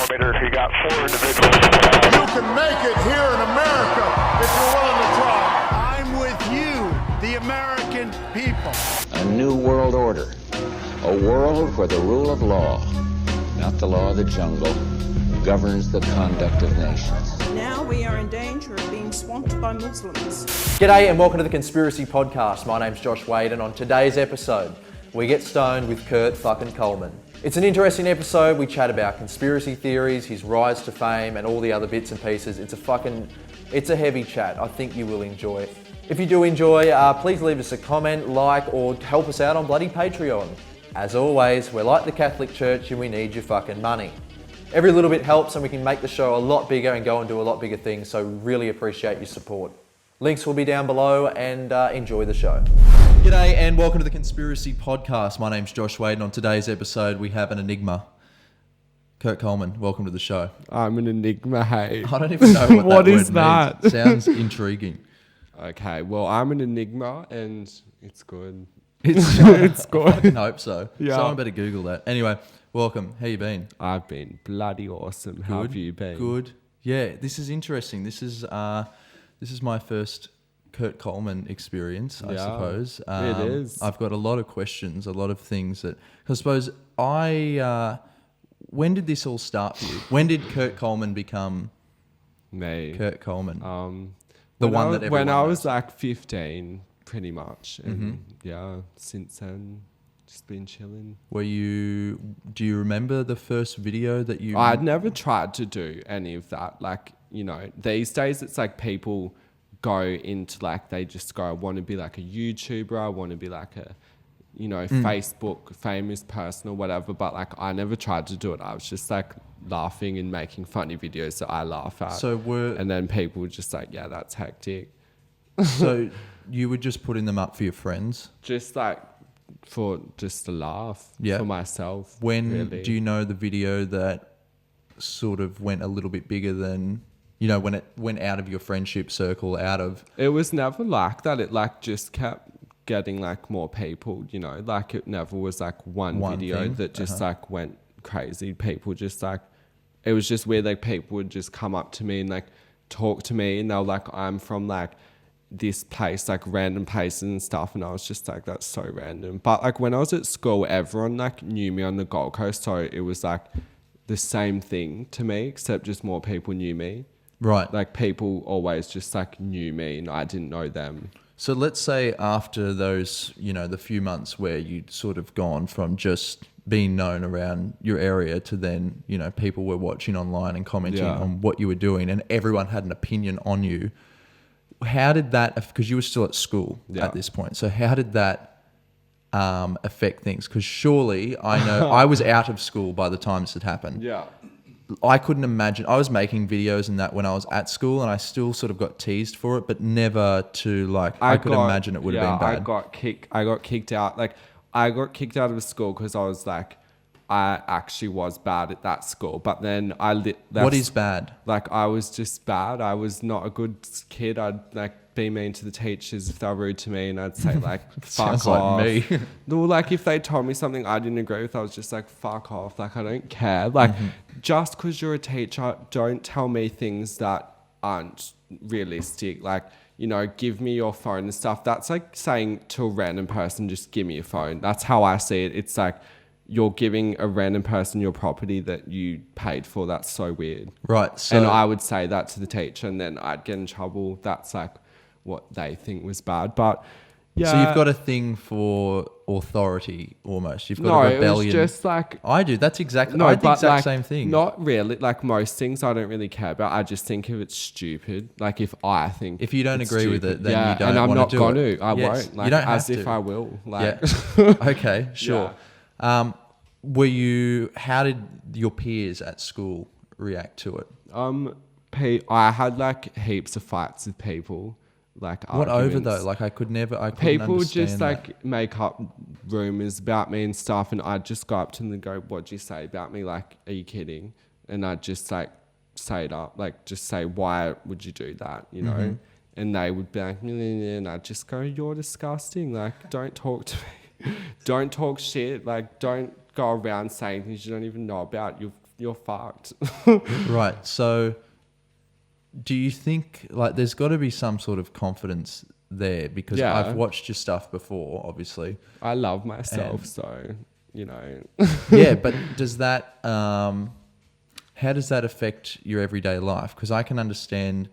parameter if you got 4 individuals. You can make it here in America if you're willing to try. I'm with you, the American people. A new world order. A world where the rule of law, not the law of the jungle, governs the conduct of nations. Now we are in danger of being swamped by Muslims. G'day and welcome to the Conspiracy Podcast. My name's Josh Wade and on today's episode, we get stoned with Kurt fucking Coleman. It's an interesting episode. We chat about conspiracy theories, his rise to fame and all the other bits and pieces. It's a heavy chat. I think you will enjoy it. If you do enjoy, please leave us a comment, like, or help us out on bloody Patreon. As always, we're like the Catholic Church and we need your fucking money. Every little bit helps and we can make the show a lot bigger and go and do a lot bigger things, so really appreciate your support. Links will be down below and enjoy the show. G'day and welcome to the Conspiracy Podcast. My name's Josh Wade and on today's episode we have an enigma. Kurt Coleman, welcome to the show. I'm an enigma, hey. I don't even know what, What that is word that? means. Sounds intriguing. Okay, well, I'm an enigma and it's good. It's good. I fucking hope so. Yeah. Someone better Google that. Anyway, welcome. How you been? I've been bloody awesome. How have you been? Good. Yeah, this is interesting. This is my first Kurt Coleman experience, I suppose. It is. I've got a lot of questions, a lot of things that... I suppose when did this all start for you? When did Kurt Coleman become Me. Kurt Coleman? When everyone I knows. was like 15, pretty much. And since then, just been chilling. Do you remember the first video that you... I'd never tried to do any of that. Like, you know, these days it's like people go into like, they just go, I want to be like a YouTuber. I want to be like a, you know, Facebook famous person or whatever. But like, I never tried to do it. I was just like laughing and making funny videos that I laugh at. And then people were just like, yeah, that's hectic. So you were just putting them up for your friends? Just like for just a laugh for myself. When really. do you know the video that sort of went a little bit bigger than, you know, when it went out of your friendship circle, it was never like that. It like just kept getting like more people, you know, like it never was like one video thing? that just like went crazy. People just like, it was just weird. Like people would just come up to me and like talk to me and they're like, I'm from like this place, like random places and stuff. And I was just like, that's so random. But like when I was at school, everyone like knew me on the Gold Coast. So it was like the same thing to me, except just more people knew me. right. Like people always just like knew me and I didn't know them. So let's say after those, you know, the few months where you'd sort of gone from just being known around your area to then, you know, people were watching online and commenting on what you were doing and everyone had an opinion on you. How did that, because you were still at school at this point, so how did that affect things? Because surely, I know, I was out of school by the time this had happened. Yeah. I couldn't imagine, I was making videos and that when I was at school and I still sort of got teased for it, but never to like, I could imagine it would have been bad. I got kicked out. Like I got kicked out of school because I was like, I actually was bad at that school. But then What is bad? Like I was just bad. I was not a good kid. I'd like be mean to the teachers if they were rude to me and I'd say like, fuck Sounds off. like me. No, like if they told me something I didn't agree with, I was just like, fuck off. Like I don't care. Like just because you're a teacher, don't tell me things that aren't realistic. Like, you know, give me your phone and stuff. That's like saying to a random person, just give me your phone. That's how I see it. It's like, you're giving a random person your property that you paid for. That's so weird. Right. So, and I would say that to the teacher and then I'd get in trouble. That's like what they think was bad. But yeah. So you've got a thing for authority almost. You've got a rebellion. No, it was just like... I do. That's exactly... No, I did the but exact like, same thing. Not really. Like most things I don't really care about. I just think if it's stupid. Like if I think if you don't agree with it, then you and don't I'm want to do not it. going to. I won't. Like, you don't have as if to. I will. Like, yeah. Okay, sure. How did your peers at school react to it? I had like heaps of fights with people. Like what over arguments. though? Like I couldn't people understand just that. like make up rumors about me and stuff, and I'd just go up to them and go, "What'd you say about me? Like, are you kidding?" And I'd just like say it up, like just say, "Why would you do that?" You know. And they would be like, and I'd just go, "You're disgusting. Like, don't talk to me. Don't talk shit. Like, don't go around saying things you don't even know about. You're you're fucked. Right. So do you think like there's got to be some sort of confidence there? Because Yeah. I've watched your stuff before, obviously. I love myself, And- so, you know. Yeah, but does that how does that affect your everyday life? Because I can understand,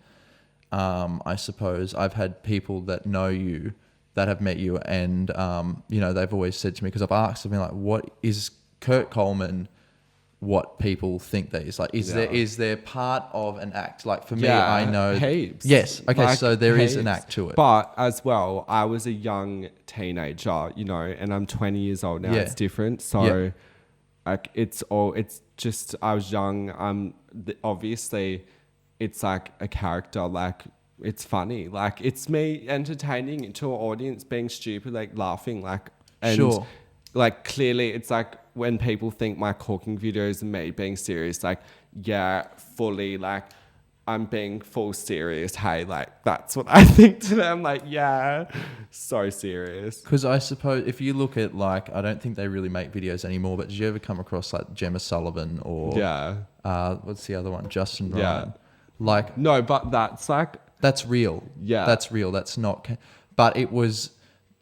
I suppose I've had people that know you that have met you, and you know, they've always said to me, because I've asked them like, what is Kurt Coleman? What people think that is like? Is there part of an act? Like for me, I know heaps. Yes. Okay. Like, so there is an heaps. act to it. But as well, I was a young teenager, you know, and I'm 20 years old now. Yeah. It's different. So, Yeah. like, it's just, I was young. Obviously, it's like a character, like, it's funny. Like, it's me entertaining to an audience, being stupid, like, laughing, like, and Sure. like, clearly, it's like when people think my cooking videos and me being serious, like, yeah, fully, like, I'm being full serious. Hey, like, that's what I think to them. Like, yeah, so serious. Because I suppose if you look at like, I don't think they really make videos anymore, but did you ever come across like Gemma Sullivan or Yeah. What's the other one? Justin Ryan. Yeah. Like No, but that's like, that's real. Yeah. That's real. That's not. But it was,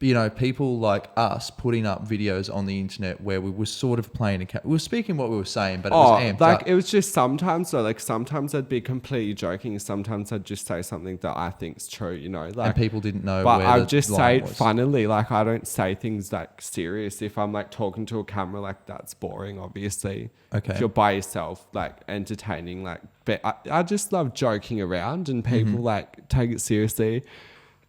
you know, people like us putting up videos on the internet where we were sort of playing we were speaking what we were saying, but it was amped like, up. it was just sometimes, though, like, sometimes I'd be completely joking. Sometimes I'd just say something that I think's true, you know? Like, and people didn't know but where I the just line say it was. funnily. Like, I don't say things like serious. If I'm like talking to a camera, like, that's boring, obviously. Okay. If you're by yourself, like, entertaining, like, but I just love joking around, and people like take it seriously.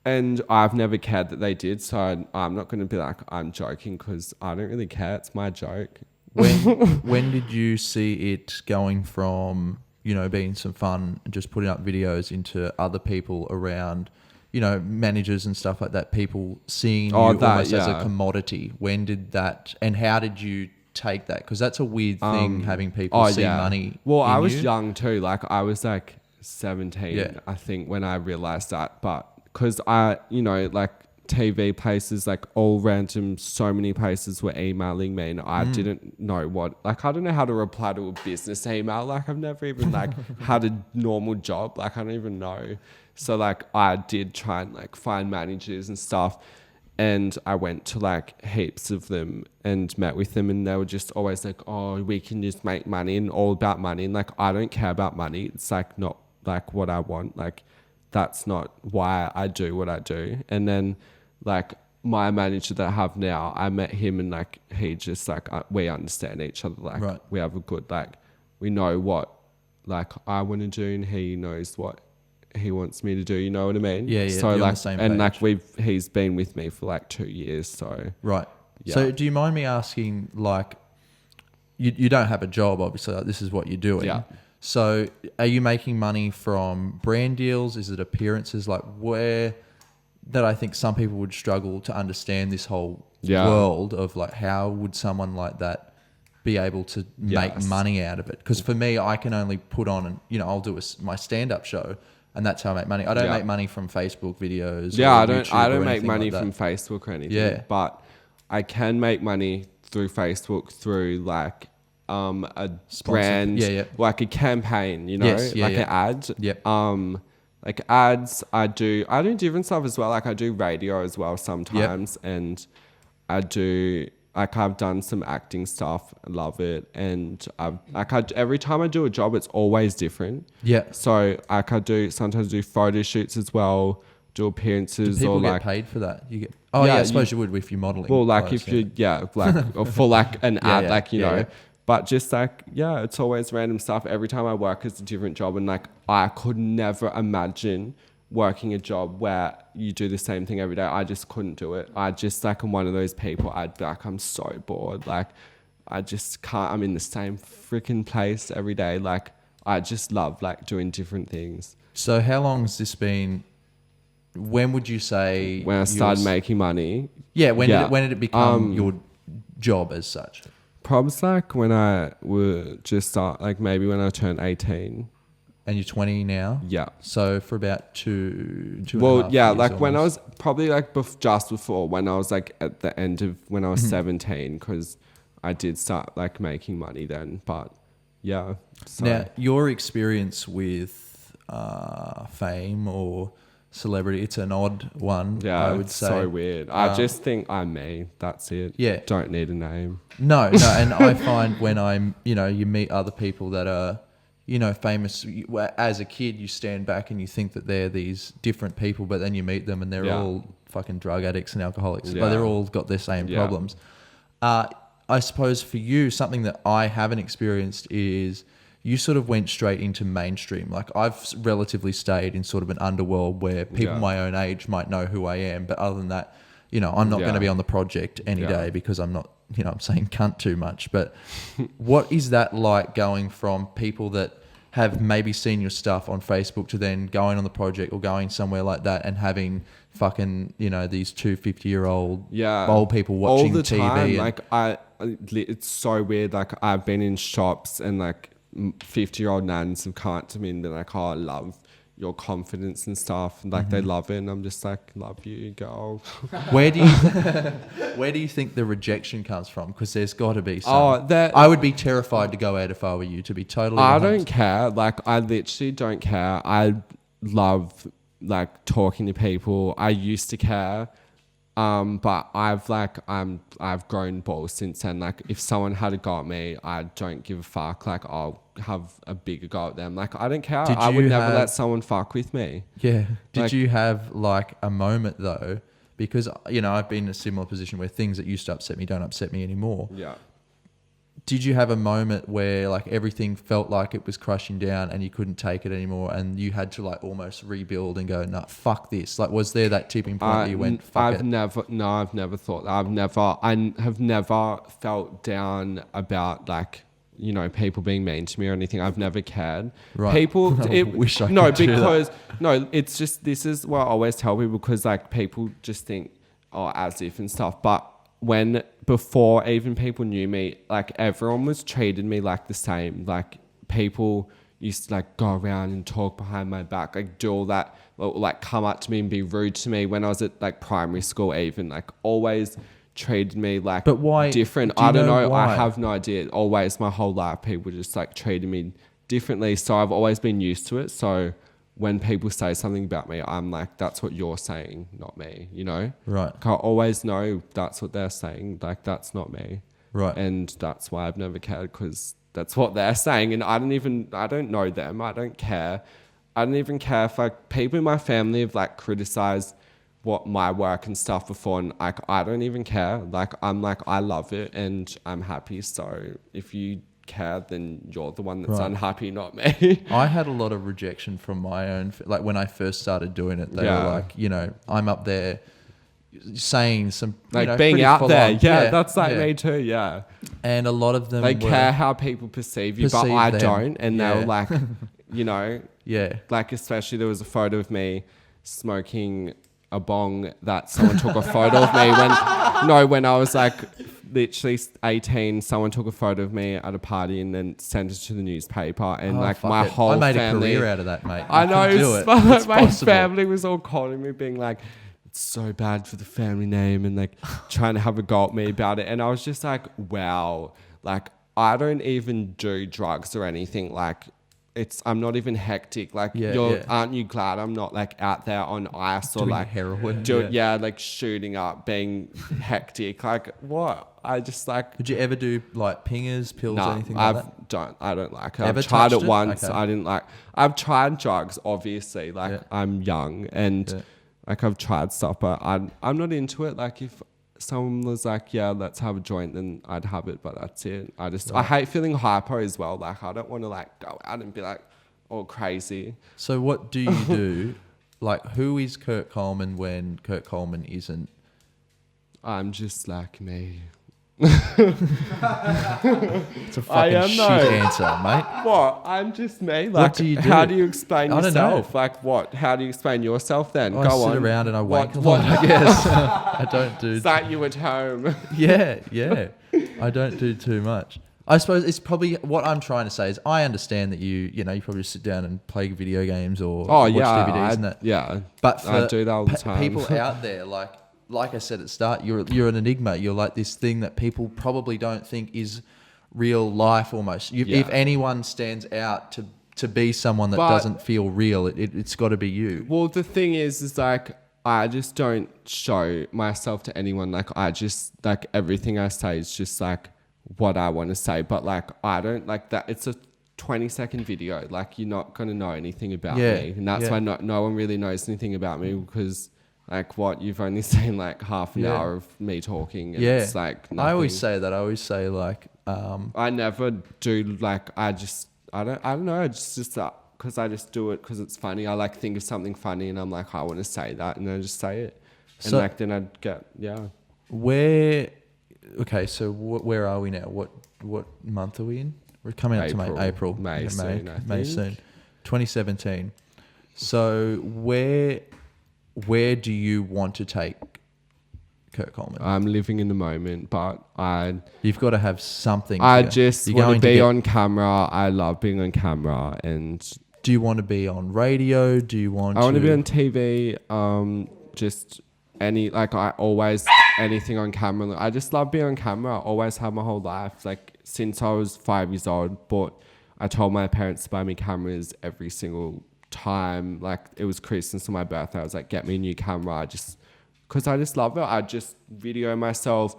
And I've never cared that they did, so I'm not going to be like, I'm joking, because I don't really care. It's my joke. When did you see it going from, you know, being some fun and just putting up videos into other people around, you know, managers and stuff like that, people seeing you almost as a commodity? When did that, and how did you take that? Because that's a weird thing, having people see money. Well, I was you. young too. Like, I was like 17, I think, when I realized that. But because I, you know, like, TV places, like, all random, so many places were emailing me, and I didn't know what, like, I don't know how to reply to a business email. Like, I've never even like had a normal job. Like, I don't even know. So like, I did try and like find managers and stuff, and I went to like heaps of them and met with them, and they were just always like, oh, we can just make money, and all about money. And like, I don't care about money. It's like not like what I want. Like, that's not why I do what I do. And then like, my manager that I have now, I met him, and like, he just like, we understand each other. Like, Right. we have a good, like, we know what like I want to do, and he knows what he wants me to do. You know what I mean? Yeah, yeah. So you're on like, the same and page. like, he's been with me for like 2 years. So Right. Yeah. So do you mind me asking, like, you don't have a job, obviously, like, this is what you're doing. Yeah. So are you making money from brand deals? Is it appearances? Like, where that I think some people would struggle to understand this whole world of like, how would someone like that be able to make money out of it? Because for me, I can only put on, and you know, I'll do my stand-up show, and that's how I make money. I don't make money from Facebook videos. Yeah, or I don't. YouTube I or don't make anything money like from that. Facebook or anything. Yeah. But I can make money through Facebook through like a brand, like a campaign. You know, Yes, yeah, like an ad. Yep. Like ads. I do different stuff as well. Like, I do radio as well sometimes, and I do. Like, I've done some acting stuff. I love it. And every time I do a job, it's always different. Yeah. So like, sometimes do photo shoots as well, do appearances. Do people or get like, paid for that? You get. Oh yeah, I suppose you would if you're modeling. well, like clothes, if you, like, or for like an ad, yeah, like, you yeah, know. yeah. But just like, it's always random stuff. Every time I work, it's a different job. And like, I could never imagine working a job where you do the same thing every day. I just couldn't do it. I just like, I'm one of those people, I'd be like, I'm so bored. Like, I just can't, I'm in the same freaking place every day. Like, I just love like doing different things. So how long has this been? When would you say When I started making money. Yeah, when did it become your job as such? Probably like when I would just start, like maybe when I turned 18. And you're 20 now? Yeah. So for about two and a Well, half yeah, years like when I almost. was probably like just before, when I was like at the end of when I was 17, because I did start like making money then. But yeah. So. Now, your experience with fame or celebrity, it's an odd one, Yeah, I would it's say. so weird. I just think I'm me. That's it. Yeah. Don't need a name. No, and I find when you meet other people that are, famous, as a kid, you stand back and you think that they're these different people, but then you meet them and they're all fucking drug addicts and alcoholics. Yeah. But they're all got their same problems. I suppose for you, something that I haven't experienced is you sort of went straight into mainstream. Like I've relatively stayed in sort of an underworld where people my own age might know who I am. But other than that, I'm not going to be on the project any day because I'm not, I'm saying cunt too much. But what is that like going from people that have maybe seen your stuff on Facebook to then going on the project or going somewhere like that and having fucking, these two 50-year-old old people watching all the TV? time. Like it's so weird. Like I've been in shops and like 50-year-old nans have come to me and been like, "Oh, I love your confidence and stuff." And like they love it, and I'm just like, "Love you, girl." Where do you think the rejection comes from? Because there's got to be some. I would be terrified to go out if I were you. To be totally I honest. don't care. Like I literally don't care. I love like talking to people. I used to care. But I've grown balls since then. Like if someone had a go at me, I don't give a fuck. Like I'll have a bigger go at them. Like I don't care. I would never let someone fuck with me. Yeah. Did you have like a moment though? Because I've been in a similar position where things that used to upset me don't upset me anymore. Yeah. Did you have a moment where like everything felt like it was crushing down and you couldn't take it anymore and you had to like almost rebuild and go, nah, fuck this? Like, was there that tipping point where you went, fuck it? I've never thought that. I have never felt down about like, people being mean to me or anything. I've never cared. Right. People, wish I could do that. It's just, this is what I always tell people because like people just think, oh, as if and stuff. But before even people knew me, like everyone was treated me like the same. Like people used to like go around and talk behind my back, like do all that, like come up to me and be rude to me when I was at like primary school even, like always treated me like but why, different. I don't know. Why? I have no idea. Always my whole life people just like treated me differently. So I've always been used to it. So when people say something about me, I'm like, that's what you're saying, not me, Right. I always know that's what they're saying. Like, that's not me. Right. And that's why I've never cared because that's what they're saying. And I don't know them. I don't care. I don't even care if like people in my family have like criticized what my work and stuff before. And like, I don't even care. Like, I'm like, I love it and I'm happy. So if you care, then you're the one that's unhappy, not me. I had a lot of rejection from my own, like when I first started doing it, they were like, I'm up there saying some, like being out there. Yeah, that's like me too. Yeah. And a lot of them they care how people perceive you, but I don't. And they were like, like especially there was a photo of me smoking a bong that someone took a photo of me when I was like literally 18. Someone took a photo of me at a party and then sent it to the newspaper, and whole family. I made a career out of that, mate. I know. Do it. My family was all calling me, being like, "It's so bad for the family name," and like trying to have a go at me about it. And I was just like, "Wow!" Like I don't even do drugs or anything. Like I'm not even hectic. Like aren't you glad I'm not like out there on ice or doing like heroin? Like shooting up, being hectic. Like what? I just like. Did you ever do like pingers, pills, anything like that? I don't like it. Ever I've tried it touched once. Okay. I didn't like. I've tried drugs, obviously. Like I'm young and like I've tried stuff, but I'm not into it. Like if someone was like, "Yeah, let's have a joint," then I'd have it, but that's it. I hate feeling hyper as well. Like I don't want to like go out and be like all crazy. So what do you do? Like who is Kurt Coleman when Kurt Coleman isn't? I'm just like me. It's a fucking shit answer, mate. What? I'm just me. Like, what do you do? How do you explain I yourself? don't know. Like what? How do you explain yourself then? I Go on. sit around and I wank a What? lot, I guess. I don't do... Is that you at home? Yeah. I don't do too much. I suppose it's probably what I'm trying to say is I understand that you probably sit down and play video games or watch DVDs and that. Yeah. But for I do that all the time. people out there, like I said at the start, you're an enigma. You're like this thing that people probably don't think is real life almost. If anyone stands out to be someone that doesn't feel real, it's got to be you. Well, the thing is like, I just don't show myself to anyone. Like, I just, like, everything I say is just like what I want to say. But like, I don't like that. It's a 20-second video. Like, you're not going to know anything about me. And that's why no one really knows anything about me, because like you've only seen like half an hour of me talking. And it's like nothing. I always say that. I always say like, I never do like, I don't know. It's just because I just do it because it's funny. I like think of something funny and I'm like, I want to say that, and then I just say it. And so like then I'd get where are we now? What month are we in? We're coming up to May soon. 2017. So where do you want to take Kurt Coleman? I'm living in the moment, but you've got to have something. I just want to be on camera. I love being on camera. And do you want to be on radio? Do you want? I want to be on TV. Just anything on camera. I just love being on camera. I always have my whole life. Like since I was 5 years old, I told my parents to buy me cameras every single time. Like it was Christmas or my birthday. I was like, get me a new camera. Because I just love it. I just video myself,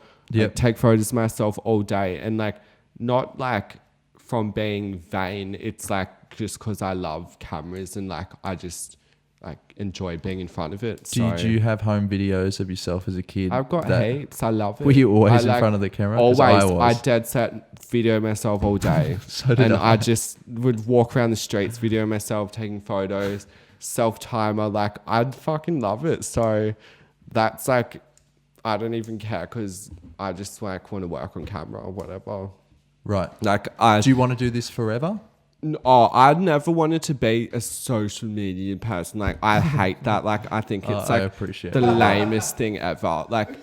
take photos of myself all day. And like, not like from being vain. It's like just because I love cameras and like, I just like enjoy being in front of it. Do you have home videos of yourself as a kid? I've got heaps. I love it. Were you always in front of the camera? Always. I dead set video myself all day. So did I. I just would walk around the streets, video myself, taking photos, self-timer. Like I'd fucking love it. So that's like, I don't even care because I just like want to work on camera or whatever. Right. Like do you want to do this forever? I'd never wanted to be a social media person. Like I hate that. Like I think it's like the lamest thing ever. Like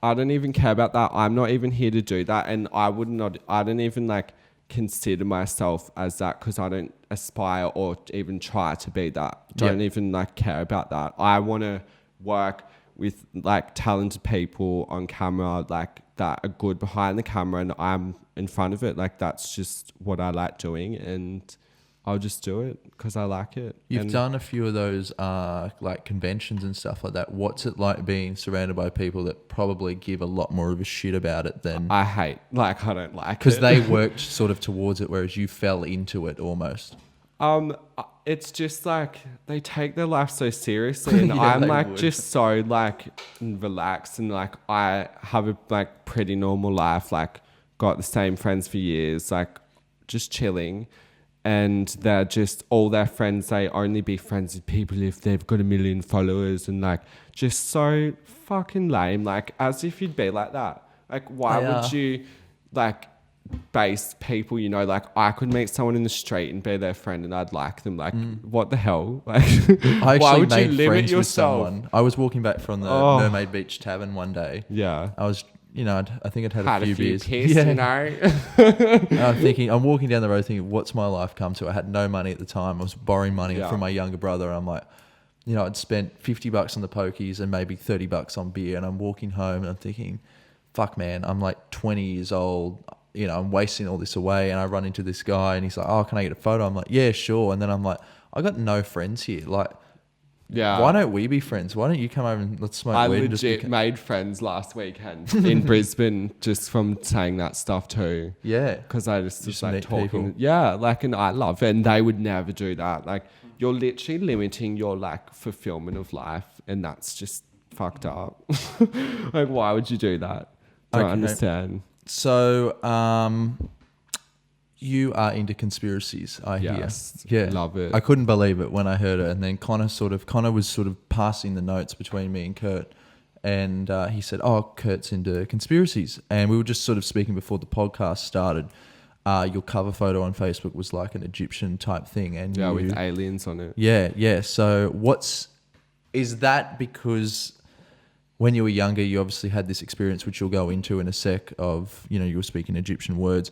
I don't even care about that. I'm not even here to do that. And I don't even like consider myself as that because I don't aspire or even try to be that. Don't even like care about that. I want to work with like talented people on camera, like that are good behind the camera and I'm in front of it. Like that's just what I like doing and I'll just do it because I like it. You've done a few of those like conventions and stuff like that. What's it like being surrounded by people that probably give a lot more of a shit about it than... I don't like it. Because they worked sort of towards it, whereas you fell into it almost. It's just like they take their life so seriously and I'm like just so like relaxed and like I have a like pretty normal life, like got the same friends for years, like just chilling. And they're just, all their friends, they only be friends with people if they've got 1 million followers and like just so fucking lame, like as if you'd be like that. Like why would you like base people, you know, like I could meet someone in the street and be their friend and I'd like them. Like what the hell? Like I why would made you limit friends yourself? With someone. I was walking back from the Mermaid Beach Tavern one day. Yeah. I was, you know, I think I'd had a few beers. Piss, you know. I'm walking down the road thinking, what's my life come to? I had no money at the time. I was borrowing money from my younger brother. And I'm like, you know, I'd spent $50 on the pokies and maybe $30 on beer. And I'm walking home and I'm thinking, fuck man, I'm like 20 years old. You know, I'm wasting all this away. And I run into this guy and he's like, oh, can I get a photo? I'm like, yeah, sure. And then I'm like, I got no friends here. Like, why don't we be friends? Why don't you come over and let's smoke weed? I legit made friends last weekend in Brisbane just from saying that stuff too. Yeah. Because I just like talking. People. Yeah, like, and I love it. And they would never do that. Like, you're literally limiting your like fulfillment of life. And that's just fucked up. Like, why would you do that? I don't understand. So, you are into conspiracies, I hear. Yeah. Love it. I couldn't believe it when I heard it. And then Connor was sort of passing the notes between me and Kurt. And he said, oh, Kurt's into conspiracies. And we were just sort of speaking before the podcast started. Your cover photo on Facebook was like an Egyptian type thing. And with aliens on it. Yeah. So is that because... when you were younger, you obviously had this experience, which you'll go into in a sec, of, you know, you were speaking Egyptian words.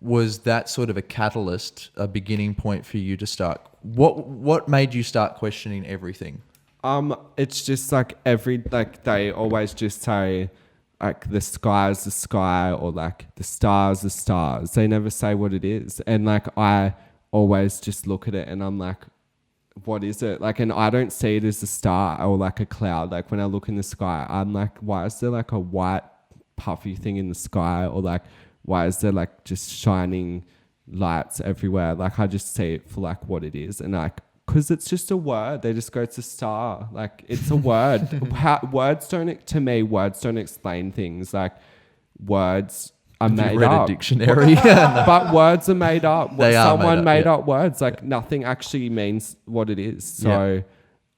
Was that sort of a catalyst, a beginning point for you to start? What made you start questioning everything? It's just like they always just say, like the sky is the sky, or like the stars are stars. They never say what it is. And like I always just look at it and I'm like, what is it? Like, and I don't see it as a star or like a cloud. Like when I look in the sky, I'm like, why is there like a white puffy thing in the sky? Or like, why is there like just shining lights everywhere? Like I just see it for like what it is. And like, because it's just a word. They just go, it's a star. Like it's a word. Words don't explain things. Like words are made read up. a dictionary? But words are made up. They are Someone made up, up words. Like nothing actually means what it is. So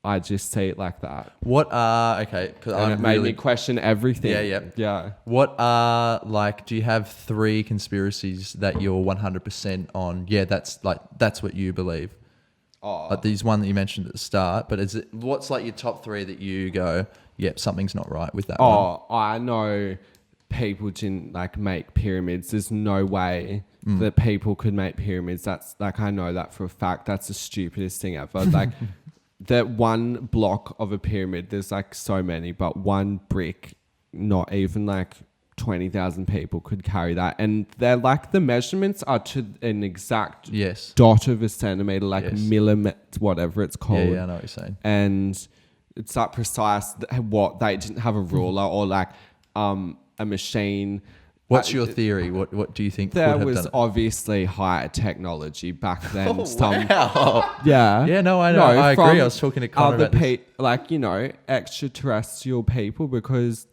I just see it like that. What are, okay, because And it made me question everything. Yeah. What are, like, do you have 3 conspiracies that you're 100% on? Yeah, that's what you believe. Oh. Like there's one that you mentioned at the start, but what's like your top 3 that you go, yep, something's not right with that one? Oh, I know people didn't like make pyramids. There's no way that people could make pyramids. That's like, I know that for a fact. That's the stupidest thing ever. Like that one block of a pyramid, there's like so many, but one brick, not even like 20,000 people could carry that. And they're like, the measurements are to an exact dot of a centimeter, like millimeter, whatever it's called. Yeah, I know what you're saying. And it's that precise. What, they didn't have a ruler or like a machine. What's your theory? What do you think there would have was done it? obviously higher technology back then. Wow. Yeah. Yeah, no, I know. I agree. I was talking to Connor about this. Like, you know, extraterrestrial people, because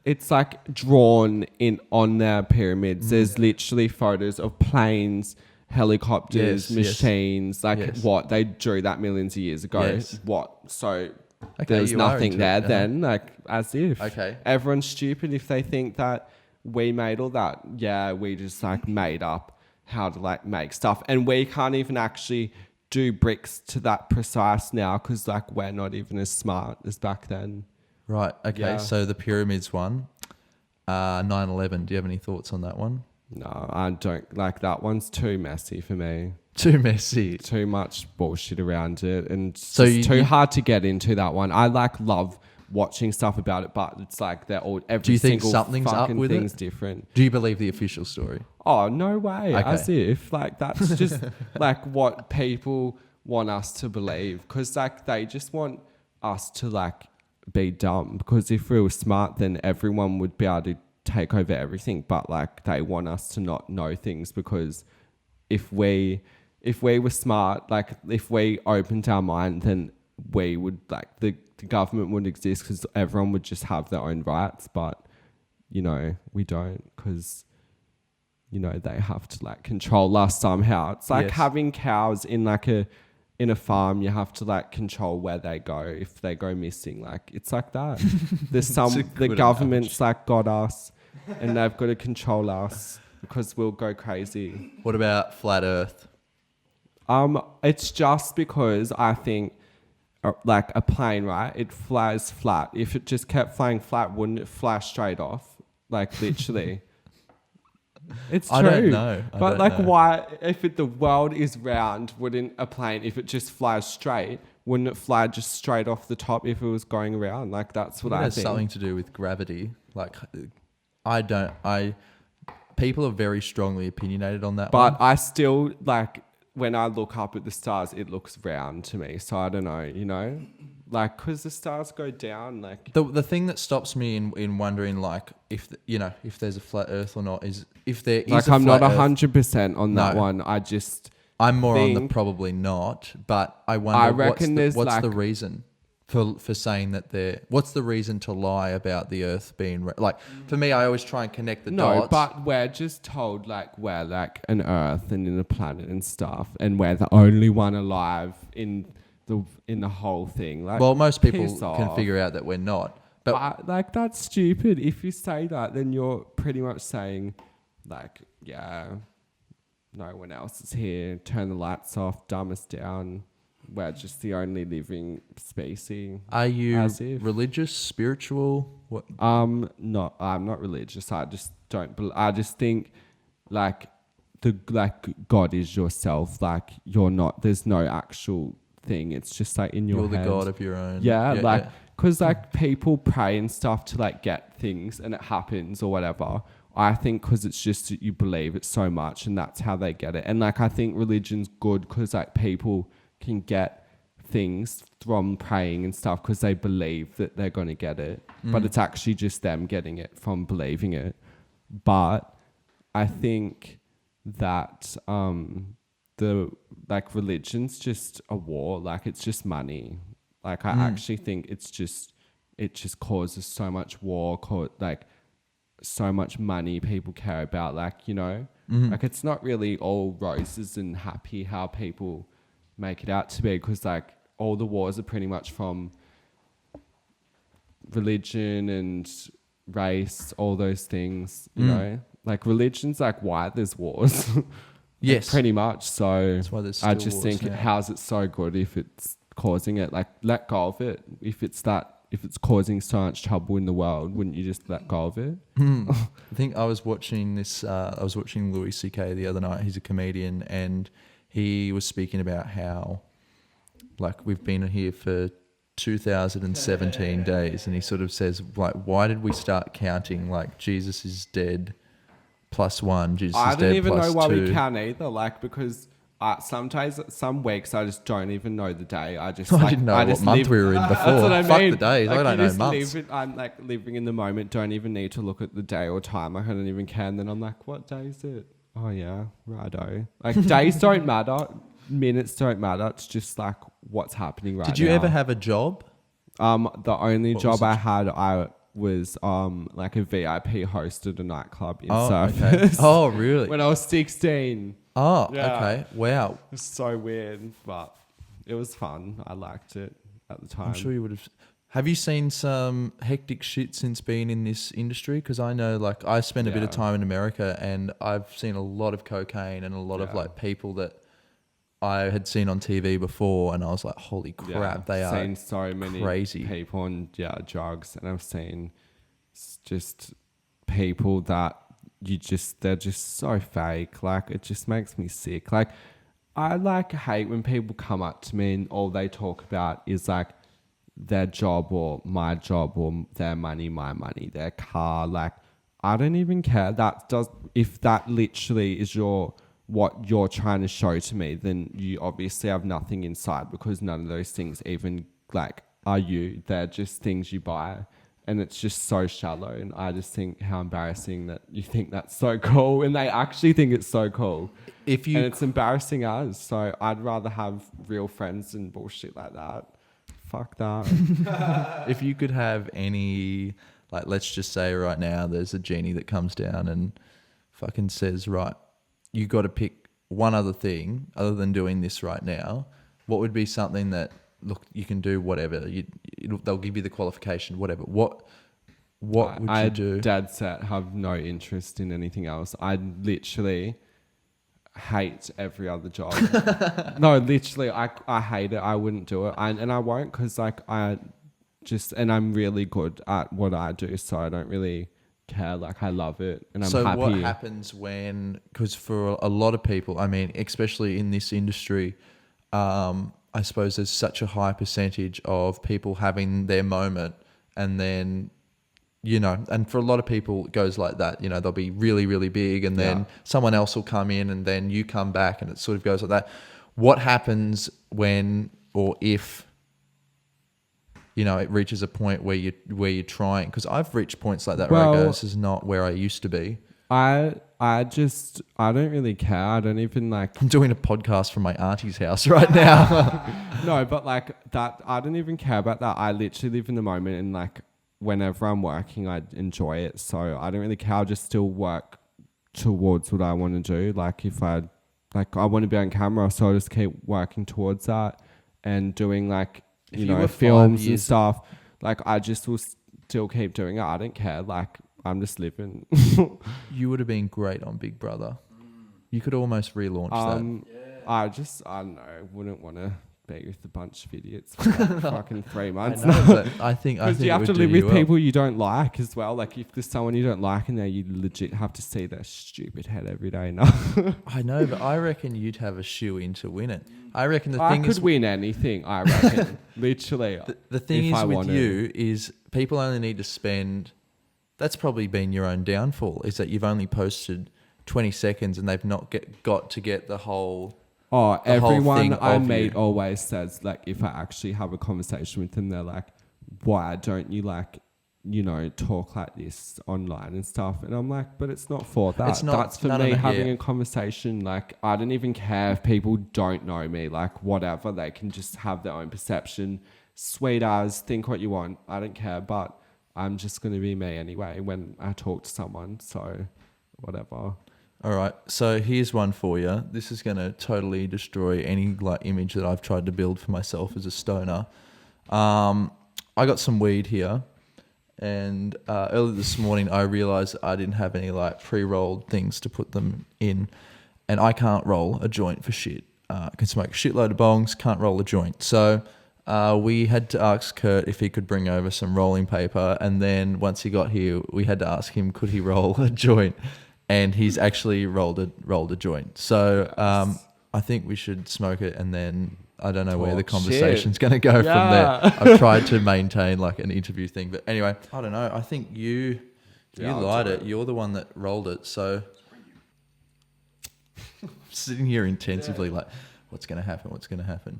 it's like drawn in on their pyramids. There's literally photos of planes, helicopters, machines, like what they drew that millions of years ago. Yes. What? So Okay, there's you are nothing into there it, then, like as if. Okay. Everyone's stupid if they think that we made all that. Yeah, we just like made up how to like make stuff. And we can't even actually do bricks to that precise now, because like we're not even as smart as back then. Right. Okay. Yeah. So the pyramids one, 9/11. Do you have any thoughts on that one? No, I don't like that one's too messy for me. Too messy. Too much bullshit around it, and So it's too hard to get into that one. I like love watching stuff about it, but it's like they're all every Do you think single something's up fucking with thing's it? different. Do you believe the official story? Oh, no way. Okay. As if like that's just like what people want us to believe, because like they just want us to like be dumb, because if we were smart then everyone would be able to take over everything, but like they want us to not know things, because if we were smart, like if we opened our mind, then we would like the government wouldn't exist, because everyone would just have their own rights. But you know, we don't, because you know they have to like control us somehow. It's like having cows in like a farm. You have to like control where they go if they go missing. Like it's like that. There's the government's like got us, and they've got to control us because we'll go crazy. What about flat Earth? It's just because I think like a plane, right? It flies flat. If it just kept flying flat, wouldn't it fly straight off? Like literally. It's true. I don't know. But like why, if the world is round, wouldn't a plane, if it just flies straight, wouldn't it fly just straight off the top if it was going around? Like that's what I think. It has something to do with gravity. Like people are very strongly opinionated on that one. But I still like, when I look up at the stars, it looks round to me. So I don't know, you know, like because the stars go down. Like the thing that stops me in wondering, like if if there's a flat Earth or not, is if there is. Like a I'm not flat Earth. 100% on that one. I'm more on the probably not. But I wonder. I reckon what's like, the reason for saying that what's the reason to lie about the Earth being like? For me, I always try and connect the dots. No, but we're just told like we're like an Earth and in a planet and stuff, and we're the only one alive in the whole thing. Like, well, most people piss can off. figure out that we're not. But like that's stupid. If you say that, then you're pretty much saying like, yeah, no one else is here. Turn the lights off. Dumb us down. We're just the only living species. Are you religious, spiritual? What? No, I'm not religious. I just don't. I just think, like, God is yourself. Like, you're not. There's no actual thing. It's just like in your head. You're the God of your own. Yeah, because like people pray and stuff to like get things and it happens or whatever. I think because it's just that you believe it so much and that's how they get it. And like I think religion's good because like people can get things from praying and stuff because they believe that they're going to get it, but it's actually just them getting it from believing it. But I think that the like religion's just a war, like it's just money. Like I actually think it just causes so much war, like so much money people care about, like, you know, like it's not really all roses and happy how people make it out to be, because like all the wars are pretty much from religion and race, all those things, you know, like religion's like why there's wars. Yes, pretty much. So that's why there's I still just wars think now. how's it so good if it's causing it? Like let go of it. If it's causing so much trouble in the world, wouldn't you just let go of it? I think I was watching this. I was watching Louis C.K. the other night. He's a comedian, and he was speaking about how, like, we've been here for 2017 days, and he sort of says, like, why did we start counting like Jesus is dead +1, Jesus I is don't dead even know why +2? we can either. Like because sometimes some weeks I just don't even know the day. I just I didn't know what month we were in before. That's what I Fuck mean. the days. Like, I don't you know just months. I'm like living in the moment. Don't even need to look at the day or time. Like, I don't even care. And then I'm like, what day is it? Oh yeah, righto. Like days don't matter. Minutes don't matter. It's just like what's happening right now. Did you ever have a job? The only What job was the I had, I was like a VIP host at a nightclub in Oh, Surfers. okay. Oh, really? When I was 16. Oh, Yeah. okay. Wow. It was so weird, but it was fun. I liked it at the time. I'm sure you would have. Have you seen some hectic shit since being in this industry? Because I know, like, I spent a bit of time in America, and I've seen a lot of cocaine and a lot of like people that I had seen on TV before, and I was like, holy crap, they I've are seen so many crazy people on drugs, and I've seen just people that they're just so fake. Like it just makes me sick. Like I like hate when people come up to me and all they talk about is like their job or my job or their money, my money, their car. Like I don't even care. If that literally is what you're trying to show to me, then you obviously have nothing inside, because none of those things even like are you. They're just things you buy. And it's just so shallow. And I just think how embarrassing that you think that's so cool. And they actually think it's so cool. And it's embarrassing us. So I'd rather have real friends than bullshit like that. Fuck that. If you could have any, like, let's just say right now there's a genie that comes down and fucking says, right, you got to pick one other thing other than doing this right now. What would be something that, look, you can do whatever. They'll give you the qualification, whatever. What would you do? Dead set, have no interest in anything else. I literally hate every other job. No, literally, I hate it. I wouldn't do it. And I won't, because like and I'm really good at what I do, so I don't really care. Like I love it, and I'm happy. So what happens when, because for a lot of people, I mean, especially in this industry, I suppose there's such a high percentage of people having their moment, and then, you know, and for a lot of people it goes like that, you know, they'll be really, really big, and then someone else will come in, and then you come back, and it sort of goes like that. What happens when, or if, you know, it reaches a point where you're trying, because I've reached points like that where I go, this is not where I used to be. I don't really care. I don't even like... I'm doing a podcast from my auntie's house right now. No, but like that, I don't even care about that. I literally live in the moment, and like whenever I'm working, I enjoy it. So I don't really care. I'll just still work towards what I want to do. Like if I want to be on camera, so I'll just keep working towards that and doing like, you know, films and stuff. Like I just will still keep doing it. I don't care. Like I'm just living. You would have been great on Big Brother. You could almost relaunch that. I don't know. Wouldn't want to be with a bunch of idiots for like fucking 3 months. I know, but I think Because you it have would to do live you with well. people you don't like as well. Like if there's someone you don't like in there, you legit have to see their stupid head every day. No, I know, but I reckon you'd have a shoe in to win it. I reckon the I thing could is win anything. I reckon, literally. the thing if is I with wanted. you is people only need to spend. That's probably been your own downfall. Is that you've only posted 20 seconds and they've not got to get the whole. Oh, the whole everyone thing I of meet you. always says, like, if I actually have a conversation with them, they're like, why don't you, like, you know, talk like this online and stuff? And I'm like, but it's not for that. It's not- That's for no, me no, having yeah. a conversation. Like, I don't even care if people don't know me. Like, whatever. They can just have their own perception. Sweet as, think what you want. I don't care. But I'm just going to be me anyway when I talk to someone. So, whatever. All right, so here's one for you. This is going to totally destroy any like image that I've tried to build for myself as a stoner. I got some weed here, and earlier this morning I realised that I didn't have any like pre-rolled things to put them in, and I can't roll a joint for shit. I can smoke a shitload of bongs, can't roll a joint. So we had to ask Kurt if he could bring over some rolling paper, and then once he got here, we had to ask him could he roll a joint. And he's actually rolled a joint. So I think we should smoke it, and then I don't know where the conversation's going to go from there. I've tried to maintain like an interview thing, but anyway, I don't know. I think you lied it. You're the one that rolled it. So sitting here intensively, like, what's going to happen? What's going to happen?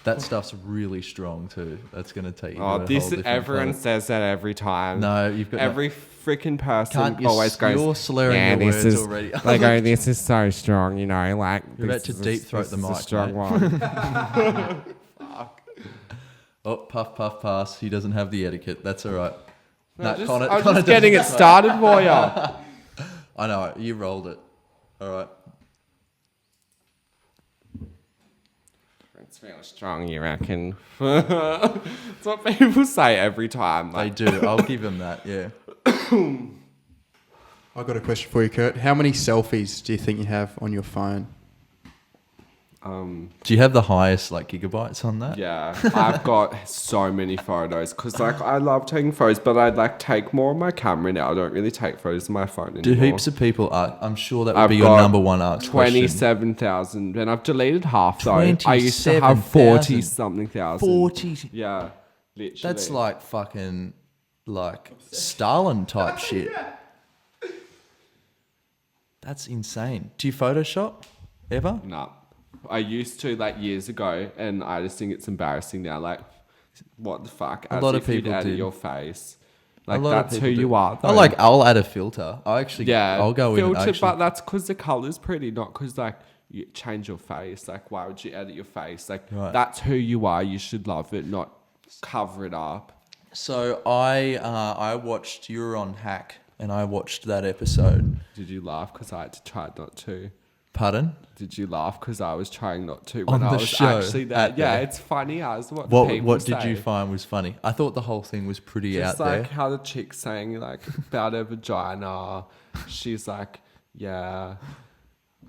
That stuff's really strong too. That's going to take you. Oh, to a this whole different everyone planet. says that every time. No, you've got every freaking person Can't you always goes. you're slurring yeah, your this words is, already. They go, this is so strong, you know, like You're about to deep throat the this is a mic, strong mate. one. Oh, puff, puff, pass. He doesn't have the etiquette. That's all right. I'm Connor just doesn't- getting it started for you. I know. You rolled it. All right. It's real strong, you reckon? That's what people say every time. They Like, do. I'll give him that. Yeah. I got a question for you, Kurt. How many selfies do you think you have on your phone? Do you have the highest like gigabytes on that? yeah, I've got so many photos because like I love taking photos, but I like take more on my camera now. I don't really take photos on my phone anymore. Do heaps of people ask? I'm sure that would I've be your got number one asked question. 27,000, and I've deleted half though. I used to have 27,000. 40-something thousand. 40. Yeah, literally. That's like fucking like Stalin type shit. That's insane. Do you Photoshop ever? No. I used to like years ago, and I just think it's embarrassing now. Like, what the fuck? A lot of if you'd people added do. your face. A Like, lot of that's who people do. you are. I like. I'll add a filter. I actually. Yeah, I'll go in and filter, actually. but that's because the color's pretty, not because like you change your face. Like, why would you edit your face? Like, Right. that's who you are. You should love it, not cover it up. So I watched. You were on Hack, and I watched that episode. Did you laugh because I had to try not to? Pardon? Did you laugh because I was trying not to when On I the was show, actually there? at Yeah, there. it's funny as what What people What did say. you find was funny? I thought the whole thing was pretty Just out like there. how the chick's saying like about her vagina. She's like, yeah,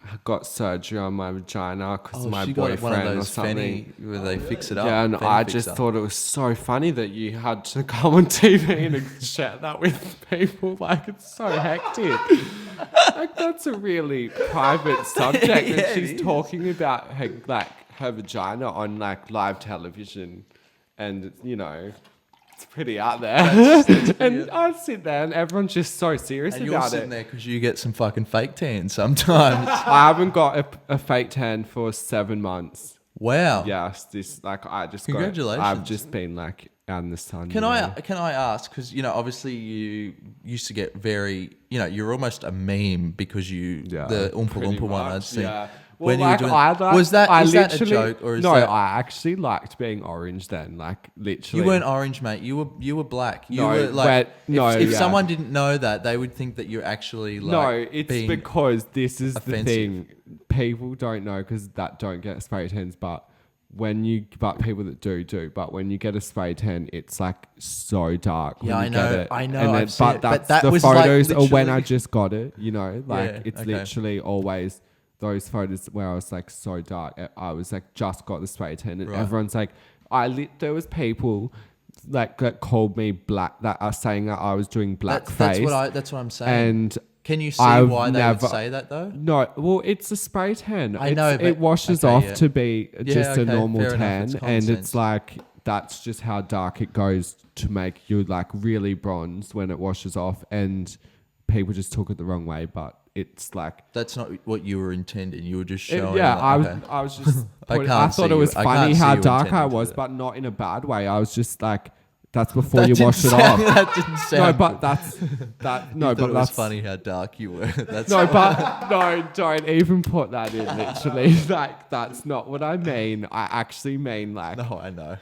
I got surgery on my vagina because my she got boyfriend one of or those something. Fenny where they fix it up. Yeah, and Fenny I fixer. just thought it was so funny that you had to come on TV and share that with people. Like, it's so hectic. Like, that's a really private subject, Yeah, and it she's is. talking about her vagina on like live television, and you know. It's pretty out there. And I sit there and everyone's just so serious And you're about sitting it. there because you get some fucking fake tan sometimes. I haven't got a fake tan for 7 months. Wow. Yes, this like I just Congratulations. I've just been like out in the sun. Can you I know. ask, because obviously you used to get very, you're almost a meme because the Oompa pretty Loompa one much, I'd seen. yeah. When Well, you were like, doing, was that I is that a literally- joke or is no? that, I actually liked being orange then. Like literally, you weren't orange, mate. You were black. You No, were like but- no, if yeah. someone didn't know that, they would think that you're actually like no, it's being because this is offensive. the thing. People don't know because that don't get spray tans, but people that do. But when you get a spray tan, it's like so dark. Yeah, when I you know, get it. I know, And then, I've seen it, but that's that the was, like, photos are when I literally- just got it. You know, like Yeah, it's okay. literally always those photos where I was like so dark. I was like just got the spray tan, and Right. everyone's like, there was people like that called me black, that are saying that I was doing blackface. That's what I'm saying. And can you see I've why they never- would say that though? No, well, it's a spray tan. I know, but- it washes okay, off yeah. to be just a okay, normal fair enough, tan, it's common and sense. it's like that's just how dark it goes to make you like really bronze when it washes off, and people just took it the wrong way. But it's like, That's not what you were intending. You were just showing. I okay. was just. I I can't thought see it was you- I funny can't see how you dark I intending to was, do but not in a bad way. I was just like, that's before That you didn't wash it sound- off. That didn't sound. No, but good. that's that. No, You thought but it was that's funny how dark you were. That's No, but no, don't even put that in. Literally, like that's not what I mean. I actually mean like No, I know.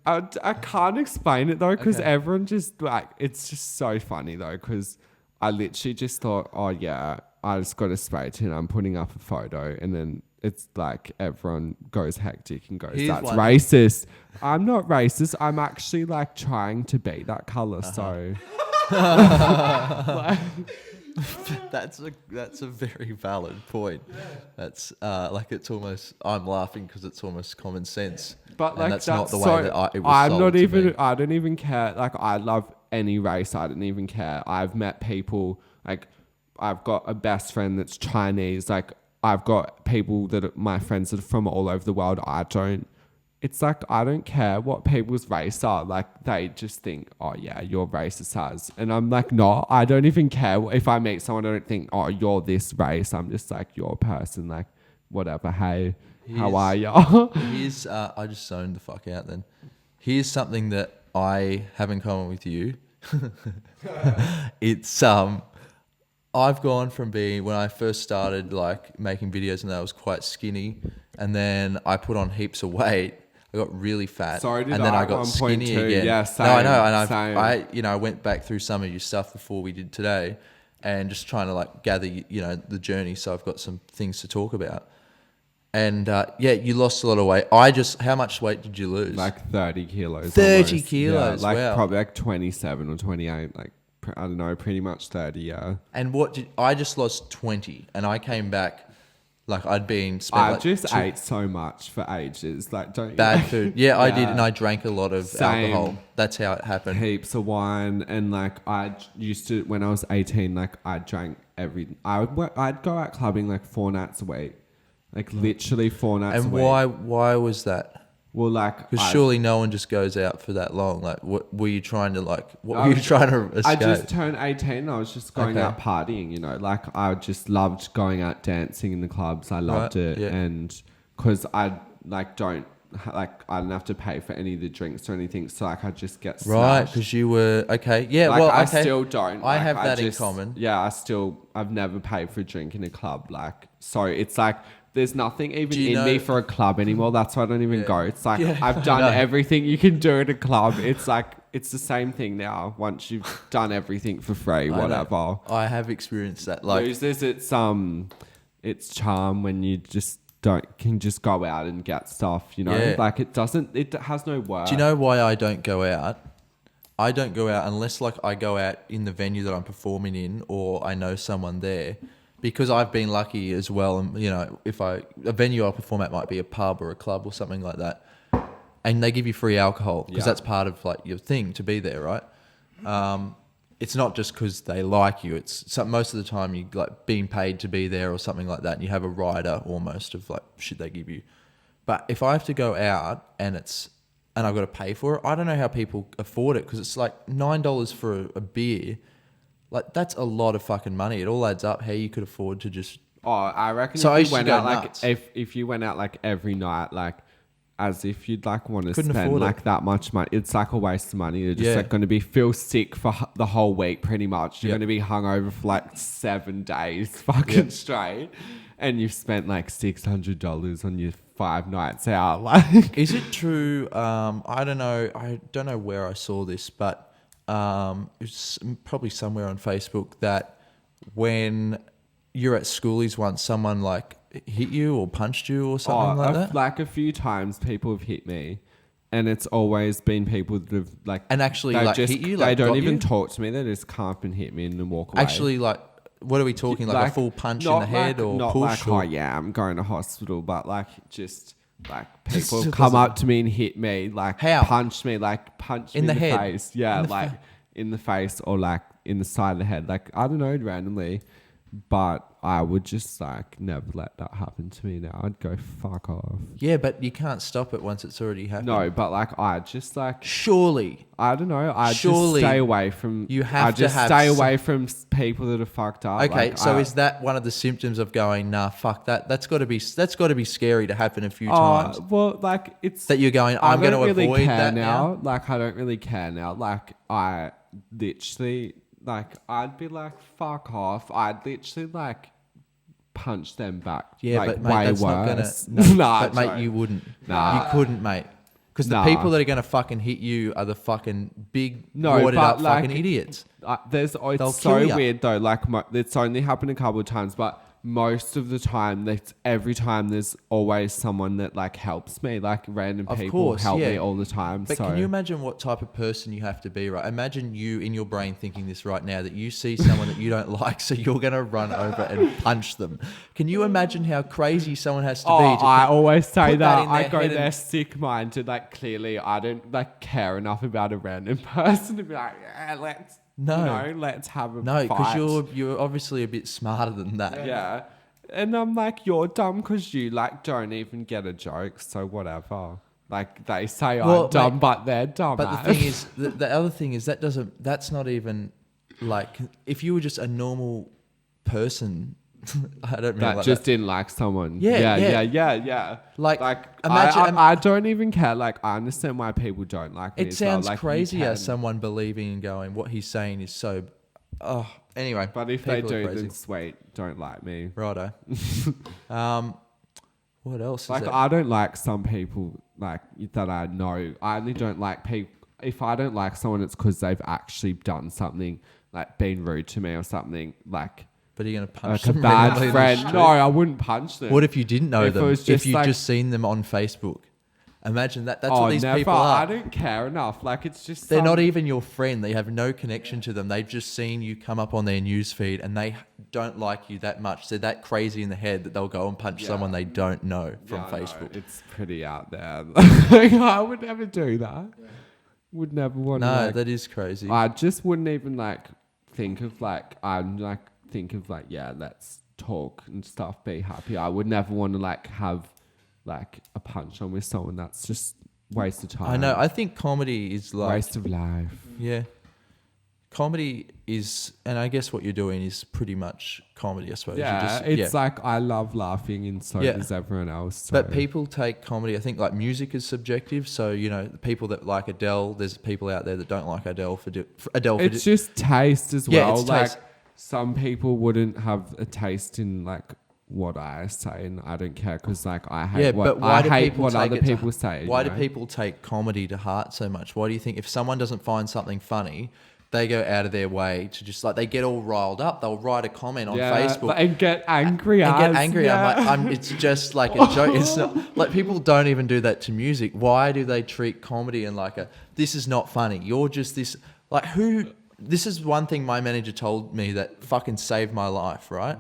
I can't explain it though, because Okay. everyone just like, it's just so funny though, because I literally just thought, oh yeah, I just got a spray tan. I'm putting up a photo, and then it's like everyone goes hectic and goes, Here's that's one. racist. I'm not racist. I'm actually like trying to be that color. So That's a very valid point. That's like it's almost. I'm laughing because it's almost common sense. But And like that's not the way so, that it was I'm sold not to even. me. I don't even care. Like I love any race. I don't even care. I've met people like I've got a best friend that's Chinese. Like I've got people that are my friends that are from all over the world. I don't. It's like I don't care what people's race are. Like they just think, oh yeah, you're racist as, and I'm like, no, I don't even care if I meet someone. I don't think, oh, you're this race. I'm just like, you're a person. Like whatever. Hey, how are you? Here's I just zoned the fuck out then. Here's something that I have in common with you. It's I've gone from being, when I first started like making videos and I was quite skinny, and then I put on heaps of weight. I got really fat, So did and then I I at got one point skinny too. again. Yeah, No, I know, and same. I went back through some of your stuff before we did today, and just trying to like gather the journey. So I've got some things to talk about. And yeah, you lost a lot of weight. How much weight did you lose? Like 30 kilos. 30 almost. kilos, Yeah, like wow. probably like 27 or 28. Like I don't know, pretty much 30. Yeah. And I just lost 20, and I came back like I'd been I like just ate so much for ages. Like don't bad food. Yeah, I did, Yeah. and I drank a lot of Same. alcohol. That's how it happened. heaps of wine, and like I used to when I was 18. Like I drank I'd go out clubbing like 4 nights a week, like literally 4 nights a And week. why was that? Well, like Because surely no one just goes out for that long. Like, what were you trying to like? What I were you was- trying to escape? I just turned 18. I was just going Okay. out partying, like I just loved going out dancing in the clubs. I loved Right, it. yeah. And because I like don't like I don't have to pay for any of the drinks or anything, so like I just get Right, smashed. because you were okay. Yeah, Like well, I okay. still don't. I Like, have that in just- common. Yeah, I've never paid for a drink in a club. Like, so it's like there's nothing even Do you in know- me for a club anymore. That's why I don't even Yeah. go. It's like Yeah, I've I done know. everything you can do at a club. It's like it's the same thing now. Once you've done everything for free, I know. whatever. I have experienced that. Like, Loses its charm when you just can just go out and get stuff. Yeah. Like it has no work. do you know why I don't go out? I don't go out unless like I go out in the venue that I'm performing in, or I know someone there, because I've been lucky as well. And if a venue I perform at might be a pub or a club or something like that, and they give you free alcohol because Yeah. that's part of like your thing to be there, right? It's not just because they like you. It's most of the time you like being paid to be there or something like that, and you have a rider almost of like shit they give you. But if I have to go out and I've got to pay for it, I don't know how people afford it, because it's like $9 for a beer. Like that's a lot of fucking money. It all adds up. How you could afford to just Oh, I reckon So I if used you to went go out like nuts. if you went out like every night, like as if you'd like want to Couldn't spend afford it. like that much money, it's like a waste of money. You're just Yeah. like going to feel sick for the whole week, pretty much. You're Yep. going to be hungover for like 7 days, fucking straight, and you've spent like $600 on your 5 nights out. Like, Is it true? I don't know. I don't know where I saw this, but it's probably somewhere on Facebook that when you're at schoolies once, someone like hit you or punched you or something like that. like a few times people have hit me. And it's always been people that have like And actually, they like, hit you, like, they don't got even you? talk to me. They just come up and hit me and then walk away. Actually, like what are we talking? Like a full punch in the head or not push? Like, oh yeah, I'm going to hospital, but like just like people come up to me and hit me, like punch me, like punch in me the head. face. Yeah, like in the face or like in the side of the head. Like I don't know, randomly. But I would just like never let that happen to me now. I'd go fuck off. Yeah, but you can't stop it once it's already happened. No, but like I just like surely. I don't know. I just stay away from. You have I just to have stay away from people that are fucked up. Okay, like, so is that one of the symptoms of going? Nah, fuck that. That's got to be scary to happen a few times. Well, like it's that you're going. I'm going to really avoid care that now. Like I don't really care now. Like I literally, like I'd be like fuck off. I'd literally like punch them back. Yeah, like, but mate, way that's worse. not gonna. No, nah, but mate, you wouldn't. Nah, you couldn't, mate. Because the people that are going to fucking hit you are the fucking big, warded up like, fucking idiots. It's so weird though. Like it's only happened a couple of times, but most of the time, every time there's always someone that like helps me. Like random people help me all the time. But can you imagine what type of person you have to be, right? Imagine you in your brain thinking this right now, that you see someone that you don't like, so you're going to run over and punch them. Can you imagine how crazy someone has to be? I always say that. I go head there sick-minded. Like clearly, I don't like care enough about a random person to be like, yeah, let's have a fight. No, because you're obviously a bit smarter than that. Yeah. And I'm like, you're dumb because you like don't even get a joke, so whatever. Like they say I'm dumb, but they're dumb. But the thing is, the other thing is that's not even like, if you were just a normal person, I don't mean that like just didn't like someone. Yeah. Like imagine, I don't even care. Like I understand why people don't like me. It sounds like, crazy as someone believing and going, what he's saying is so. Oh, anyway. But if they do, then sweet, don't like me. Righto. What else? Like I don't like some people like that I know. I only don't like people. If I don't like someone, it's because they've actually done something, like been rude to me or something. Like. But are you going to punch like them? A bad friend? No, I wouldn't punch them. What if you didn't know them? If you like, just seen them on Facebook? Imagine that. That's what these people are. I don't care enough. Like it's just they're not even your friend. They have no connection to them. They've just seen you come up on their newsfeed and they don't like you that much. They're that crazy in the head that they'll go and punch someone they don't know from Facebook. No, it's pretty out there. Like, I would never do that. Yeah. Would never want to. No, that is crazy. I just wouldn't even like think of like let's talk and stuff, be happy. I would never want to like have like a punch on with someone. That's just waste of time. I know. I think comedy is like waste of life. Yeah. Comedy is, and I guess what you're doing is pretty much comedy, I suppose. Yeah, it's like I love laughing and so does everyone else. So. But people take comedy, I think like music is subjective. So, you know, the people that like Adele, there's people out there that don't like Adele for Adele. It's just taste as well. It's like taste. Some people wouldn't have a taste in like what I say, and I don't care because like I hate what other people say. Why do people take comedy to heart so much? Why do you think if someone doesn't find something funny, they go out of their way to just like, they get all riled up. They'll write a comment on Facebook and get angry. I'm like, it's just like a joke. It's not like, people don't even do that to music. Why do they treat comedy and like this is not funny? You're just this, like this is one thing my manager told me that fucking saved my life, right?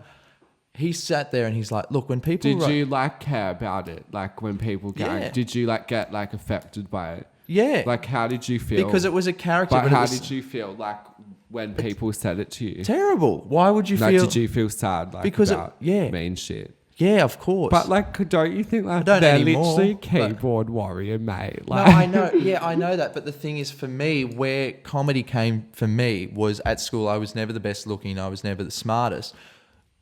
He sat there and he's like, look, when people... Did you like care about it? Like when people did you like get like affected by it? Yeah. Like how did you feel? Because it was a character. But how did you feel like when people said it to you? Terrible. Why would you feel... Did you feel sad like because about mean shit? Yeah, of course. But like, don't you think like they're literally keyboard warrior, mate? Like, no, I know. Yeah, I know that. But the thing is, for me, where comedy came for me was at school. I was never the best looking. I was never the smartest.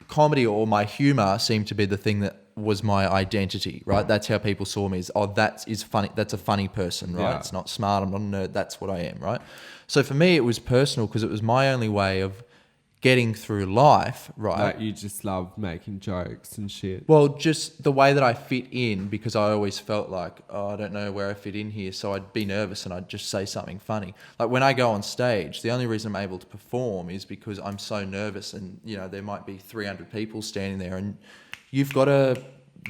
Comedy or my humor seemed to be the thing that was my identity, right? That's how people saw me. That is funny. That's a funny person, right? It's not smart. I'm not a nerd. That's what I am, right? So for me, it was personal because it was my only way of getting through life, right? Like you just love making jokes and shit. Well, just the way that I fit in, because I always felt like, I don't know where I fit in here. So I'd be nervous and I'd just say something funny. Like when I go on stage, the only reason I'm able to perform is because I'm so nervous and, you know, there might be 300 people standing there and you've got to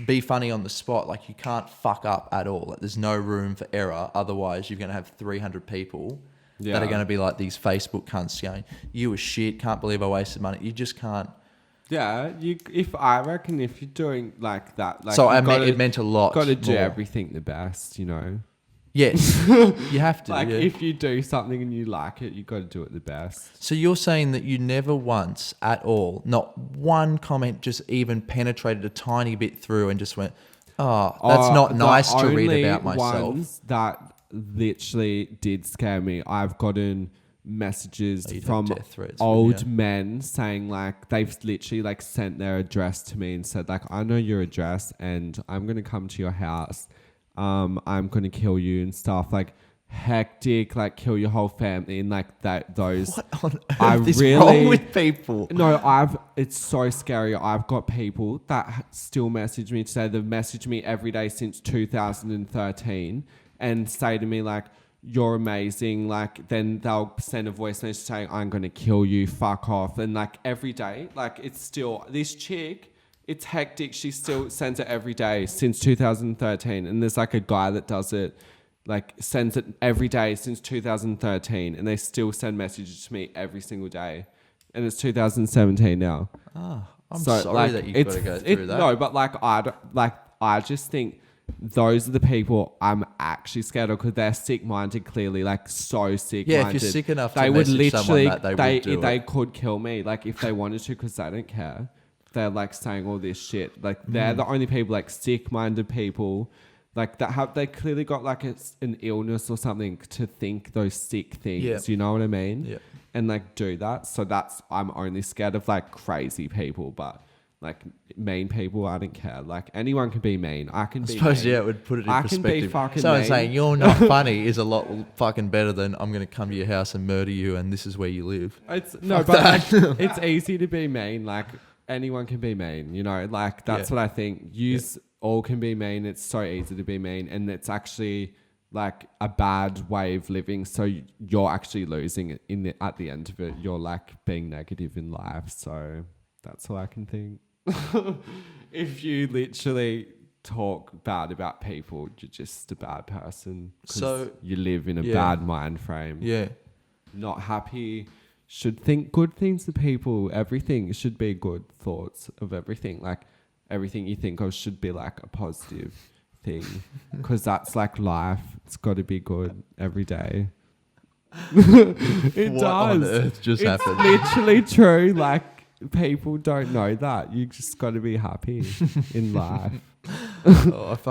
be funny on the spot. Like you can't fuck up at all. Like there's no room for error. Otherwise you're going to have 300 people that are going to be like these Facebook cunts going, you were shit, can't believe I wasted money. You just can't. Yeah, I reckon if you're doing like that, like So it meant a lot. Got to do more. everything the best, you know. Yes, you have to. Like yeah. if you do something and you like it, you got to do it the best. So you're saying that you never once at all, not one comment, just even penetrated a tiny bit through and just went, "Oh, that's not nice to read about myself." Ones that literally did scare me. I've gotten messages from death threats, old men saying like they've literally like sent their address to me and said like, "I know your address and I'm gonna come to your house. I'm gonna kill you and stuff." Like hectic, like kill your whole family and like that. Those What on earth is wrong with people? No, it's so scary. I've got people that still message me today. They've messaged me every day since 2013 and say to me like, "You're amazing." Like then they'll send a voice message saying, "I'm gonna kill you, fuck off." And like every day, like it's still this chick. It's hectic. She still sends it every day since 2013. And there's like a guy that does it, like sends it every day since 2013. And they still send messages to me every single day. And it's 2017 now. I'm sorry that you've got to go through that. No, but I just think those are the people I'm actually scared of because they're sick-minded, clearly, like so sick-minded. Yeah, if you're sick enough to they would message literally, someone that they would do they it. could kill me, like if they wanted to, because they don't care. They're like saying all this shit. Like they're the only people, like sick-minded people, like that they clearly got like an illness or something to think those sick things. Yeah. You know what I mean? Yeah. And like do that. So I'm only scared of like crazy people, but like mean people, I don't care. Like anyone can be mean. I can be. I suppose mean. it would put it in I perspective. can be fucking Someone mean. saying you're not funny is a lot fucking better than I'm going to come to your house and murder you and this is where you live. It's no, but like, it's easy to be mean. Like anyone can be mean, you know. Like that's what I think. All can be mean. It's so easy to be mean, and it's actually like a bad way of living. So you're actually losing it at the end of it. You're like being negative in life. So that's all I can think. If you literally talk bad about people, you're just a bad person. So you live in a bad mind frame. Yeah. Not happy. Should think good things of people. Everything should be good thoughts of everything. Like everything you think of should be like a positive thing. Because that's like life. It's got to be good every day. It What does. on earth just happened? Literally true. Like people don't know that. You just got to be happy in life.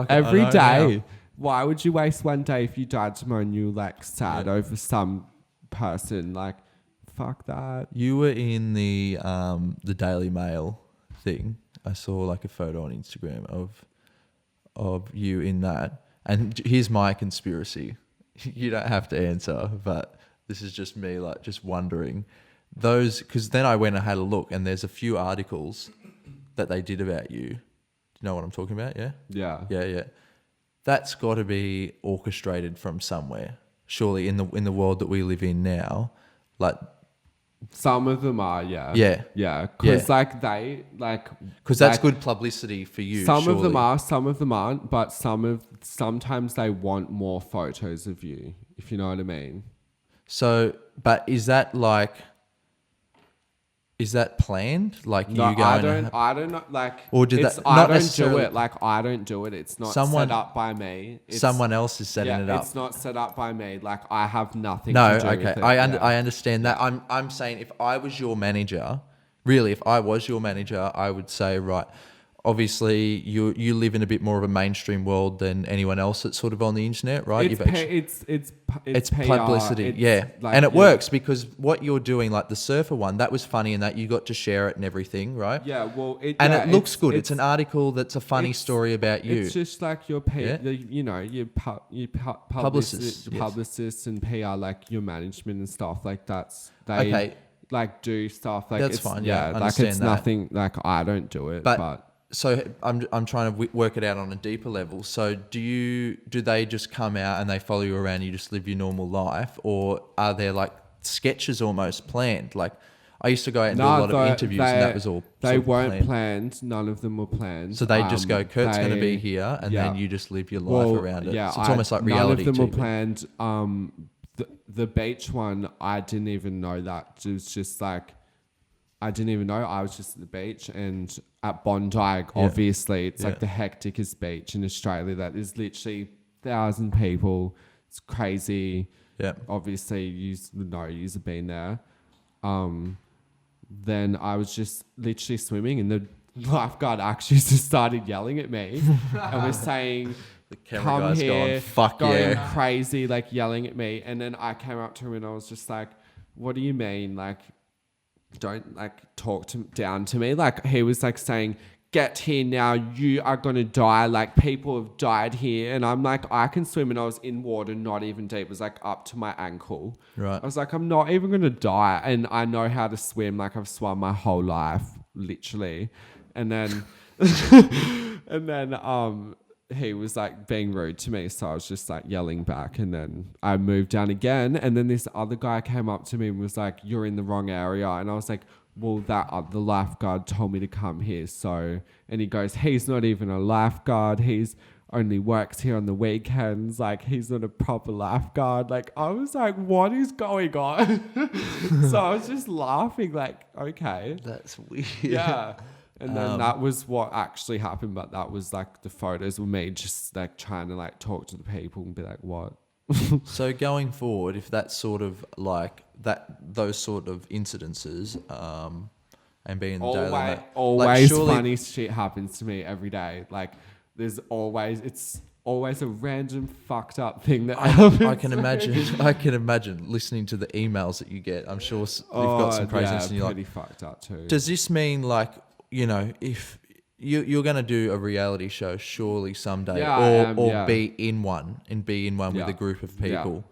Every day. Now. Why would you waste one day if you died tomorrow and you like sad over some person? Like, fuck that. You were in the Daily Mail thing. I saw like a photo on Instagram of you in that. And here's my conspiracy. You don't have to answer, but this is just me like just wondering. Because then I went and had a look and there's a few articles that they did about you. Do you know what I'm talking about? Yeah? Yeah. Yeah. That's got to be orchestrated from somewhere. Surely in the world that we live in now, like some of them are, yeah. Yeah. Because like they like because that's good publicity for you. Some of them are, some of them aren't, but sometimes they want more photos of you, if you know what I mean. So, but is that planned? Like No, you going? I don't know. Like, Or did it's, that- I not don't do necessarily- it. Like, I don't do it. It's not Someone- set up by me. It's, Someone else is setting it up. It's not set up by me. Like, I have nothing. No, to do okay. with it. I understand that. I'm saying if I was your manager, I would say, right, obviously you live in a bit more of a mainstream world than anyone else that's sort of on the internet, right? It's PR, publicity, it's like, and it works because what you're doing, like the surfer one, that was funny in that you got to share it and everything, right? Yeah, well, it looks good. It's an article that's a funny story about you. It's just like your Publicists, publicists and PR, like your management and stuff. Like Okay. like do stuff like That's it's, fine. Yeah, I like understand it's that. nothing. Like I don't do it, but so I'm trying to work it out on a deeper level. So do they just come out and they follow you around and you just live your normal life, or are there like sketches almost planned? Like I used to go out and do a lot of interviews and that was all they sort of weren't planned. None of them were planned. So they just go, Kurt's going to be here, and then you just live your life around it. Yeah, so it's almost like reality None of them TV. were planned. The beach one, I didn't even know that. It was just like I didn't even know. I was just at the beach, and at Bondi, obviously, it's like the hecticest beach in Australia. That is literally 1,000 people. It's crazy. Yeah. Obviously, you've been there. Then I was just literally swimming, and the lifeguard actually just started yelling at me and was saying, The camera "Come guy's here," going, fuck going yeah. crazy, like yelling at me. And then I came up to him and I was just like, "What do you mean? Like, don't like talk down to me." Like he was like saying, "Get here now, you are gonna die, like people have died here." And I'm like, I can swim, and I was in water not even deep, it was like up to my ankle. Right. I was like, I'm not even gonna die, and I know how to swim, like I've swum my whole life, literally. And then he was like being rude to me, so I was just like yelling back, and then I moved down again, and then this other guy came up to me and was like, "You're in the wrong area." And I was like, "Well, that the lifeguard told me to come here." So, and he goes, "He's not even a lifeguard. He's only works here on the weekends. Like, he's not a proper lifeguard." Like, I was like, "What is going on?" So I was just laughing, like, okay, That's weird. yeah. And then that was what actually happened. But that was like the photos were me just like trying to like talk to the people and be like, "What?" So going forward, if that's sort of like those sort of incidences, and being in the daily life, always like surely, funny shit happens to me every day. Like it's always a random fucked up thing that happens. I can imagine. I can imagine listening to the emails that you get. I'm sure you've got some craziness, and you're pretty like, fucked up too. does this mean like, you know, if you're going to do a reality show surely someday, be in one with a group of people,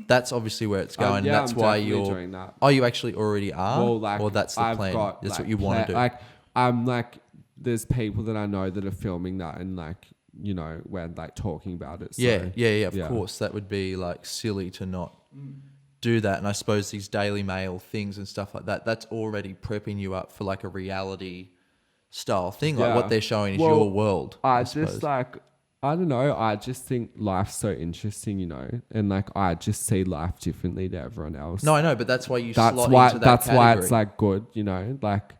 that's obviously where it's going. That's I'm why definitely doing that. Oh, you actually already are, Well, like, or that's the I've plan. got, That's like, what you want to do. Like, I'm like, there's people that I know that are filming that, and like, you know, we're like talking about it. So, yeah. Of course, that would be like silly to not do that. And I suppose these Daily Mail things and stuff like that, that's already prepping you up for like a reality style thing. Like what they're showing is your world. I just like, I don't know. I just think life's so interesting, you know, and like I just see life differently to everyone else. No, I know, but that's why you that's slot why into that that's category. why it's like good, you know. Like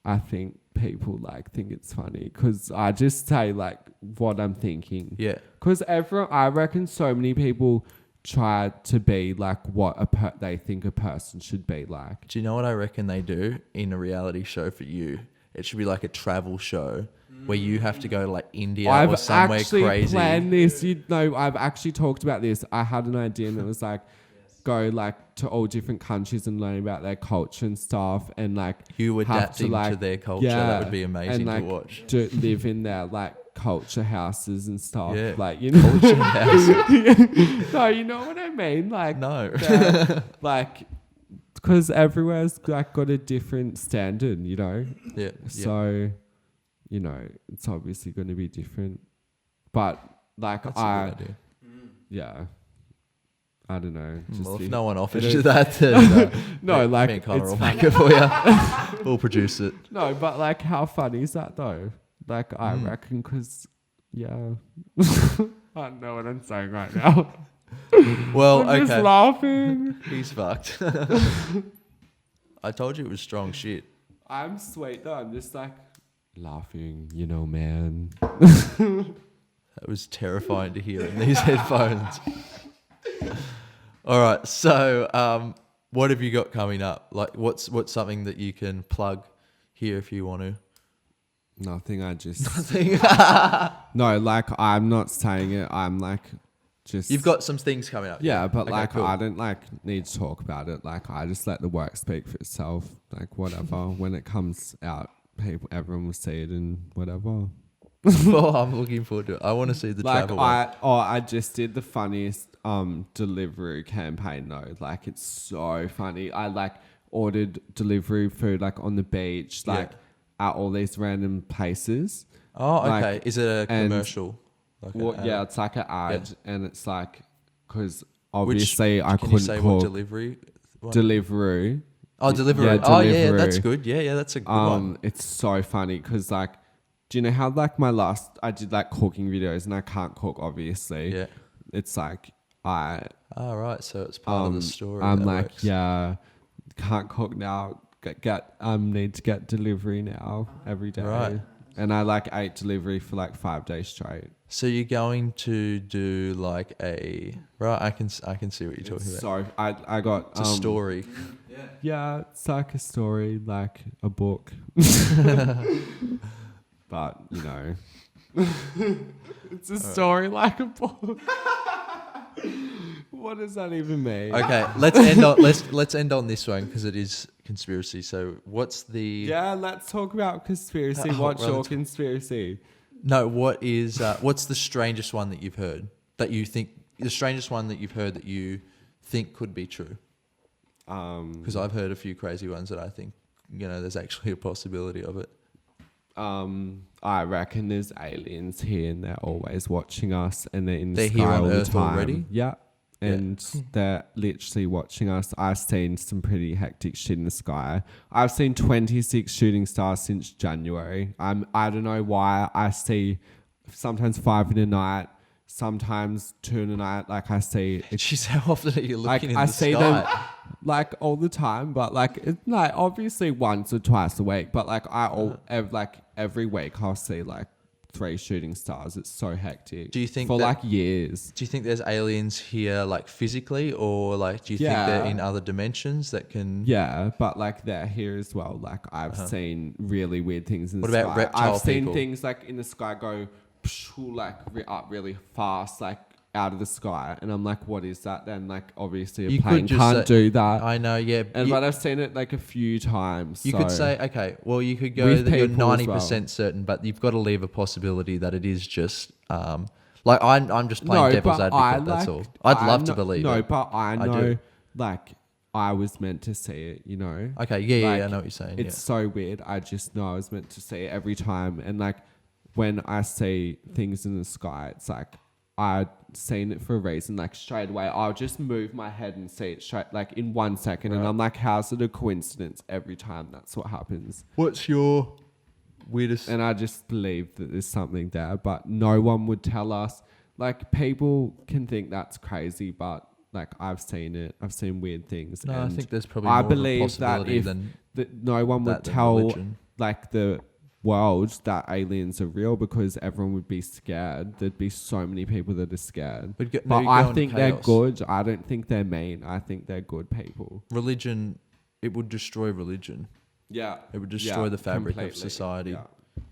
I think people like think it's funny because I just say like what I'm thinking. Yeah. Because I reckon so many people try to be like what they think a person should be like. Do you know what I reckon they do in a reality show for you? It should be like a travel show where you have to go to like India or somewhere actually crazy. Planned this. You know, I've actually talked about this. I had an idea and it was like go like to all different countries and learn about their culture and stuff, and like you adapting to their culture. That would be amazing and, like, to watch. To live in their like culture houses and stuff. Yeah. Like, you know, Culture house. no, you know what I mean? Like, No. like, because everywhere's like got a different standard, you know? Yeah. So, you know, it's obviously going to be different. But like, That's a good idea. Yeah. I don't know. Just Well, if no one offers you that, then no, like, me and Connor it's will make it for you. We'll produce it. No, but like, how funny is that though? Like, I reckon, because, yeah. I don't know what I'm saying right now. Well, I'm just laughing. He's fucked. I told you it was strong shit. I'm sweet though. I'm just like laughing, you know, man. That was terrifying to hear in these headphones. All right, so what have you got coming up? Like, what's something that you can plug here if you want to? Nothing. I just Nothing. no. Like, I'm not saying it. I'm like, just. You've got some things coming up. Yeah, but Okay, like, cool. I don't like need to talk about it. Like, I just let the work speak for itself. Like, whatever. When it comes out, everyone will see it and whatever. Well, I'm looking forward to it. I want to see the Like, travel one. I just did the funniest delivery campaign though. Like, it's so funny. I like ordered delivery food like on the beach, like at all these random places. Oh, okay. Like, Is it a commercial? Like well, an ad? yeah, it's like an ad, and it's like, because obviously I can couldn't you say what cook delivery? What? Delivery. Oh, delivery. Yeah, Oh, yeah, delivery. that's good. Yeah, that's a good one. It's so funny because like, do you know how like I did like cooking videos and I can't cook obviously. Yeah. It's like Oh, right. So it's part of the story. I'm that like, works. yeah, can't cook now need to get delivery now every day. Right. And I like ate delivery for like 5 days straight. So you're going to do like a right? I can see what you're talking about. So I got It's a story. Yeah, it's like a story, like a book. But you know, it's a story like a book. What does that even mean? Okay, let's end on this one because it is conspiracy. So what's the Yeah, let's talk about conspiracy. What's your conspiracy? No, what's the strangest one that you've heard that you think the strangest one that you've heard that you think could be true? Because I've heard a few crazy ones that I think there's actually a possibility of it. I reckon there's aliens here and they're always watching us and they're in the They're sky here on all the Earth time. already? Yeah. And they're literally watching us. I've seen some pretty hectic shit in the sky. I've seen 26 shooting stars since January. I don't know why. I see sometimes 5 in the night, sometimes 2 in the night. Like I see. Jeez, how often are you looking in the see sky? them like all the time, but like it's like obviously once or twice a week. But like every week I'll see like 3 shooting stars. It's so hectic. Do you think for like years? Do you think there's aliens here, like physically, or like do you think they're in other dimensions that can? Yeah, but like they're here as well. Like I've seen really weird things in the What sky. about reptile I've seen people? things like in the sky go like up really fast, like out of the sky, and I'm like, what is that? Then like obviously a plane can't do that. I know, yeah. But I've seen it like a few times. You could say, okay, well, you could go With that you're people as 90% certain, but you've got to leave a possibility that it is just, like I'm just playing devil's advocate. That's all. I'd love to believe it. No, but I know, do. like I was meant to see it. You know. Okay, yeah, Like, I know what you're saying. It's so weird. I just know I was meant to see it every time, and like when I see things in the sky, it's like I'd seen it for a reason. Like straight away, I'll just move my head and see it straight, like in 1 second, and I'm like, how's it a coincidence? Every time that's what happens. What's your weirdest? And I just believe that there's something there, but no one would tell us. Like people can think that's crazy, but like I've seen it. I've seen weird things. No, and I think there's probably I more of a believe possibility that than that no one would that than tell religion. like the world that aliens are real because everyone would be scared. There'd be so many people that are scared. But I think they're good. I don't think they're mean. I think they're good people. Religion, it would destroy religion. Yeah. It would destroy the fabric of completely. society. Yeah.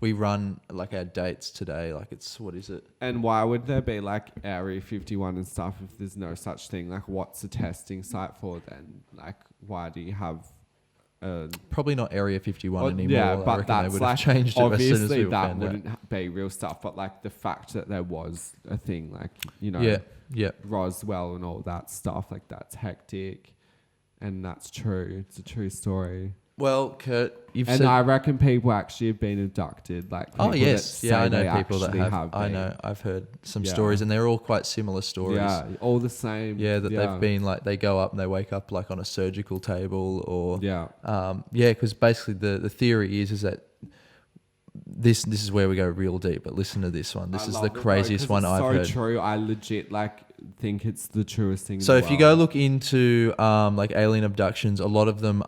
We run like our dates today, like it's, what is it? And why would there be like Area 51 and stuff if there's no such thing? Like what's the testing site for then? Like why do you have Probably not Area 51 anymore. yeah, I but reckon they that's would like have changed it as soon as obviously we that found out. wouldn't be real stuff. But like the fact that there was a thing, like you know, Yeah. Roswell and all that stuff, like that's hectic, and that's true. It's a true story. Well, Kurt, you've And said... I reckon people actually have been abducted. Like people Oh, yes. that Yeah, say I know they people that actually have. I been. know. I've heard some Yeah. stories, and they're all quite similar stories. Yeah, all the same. Yeah, that they've been like, they go up and they wake up like on a surgical table or... Yeah. Because basically the theory is that this is where we go real deep, but listen to this one. This is the craziest one I've heard. So true. I legit think it's the truest thing. So in the if you world. go look into like alien abductions, a lot of them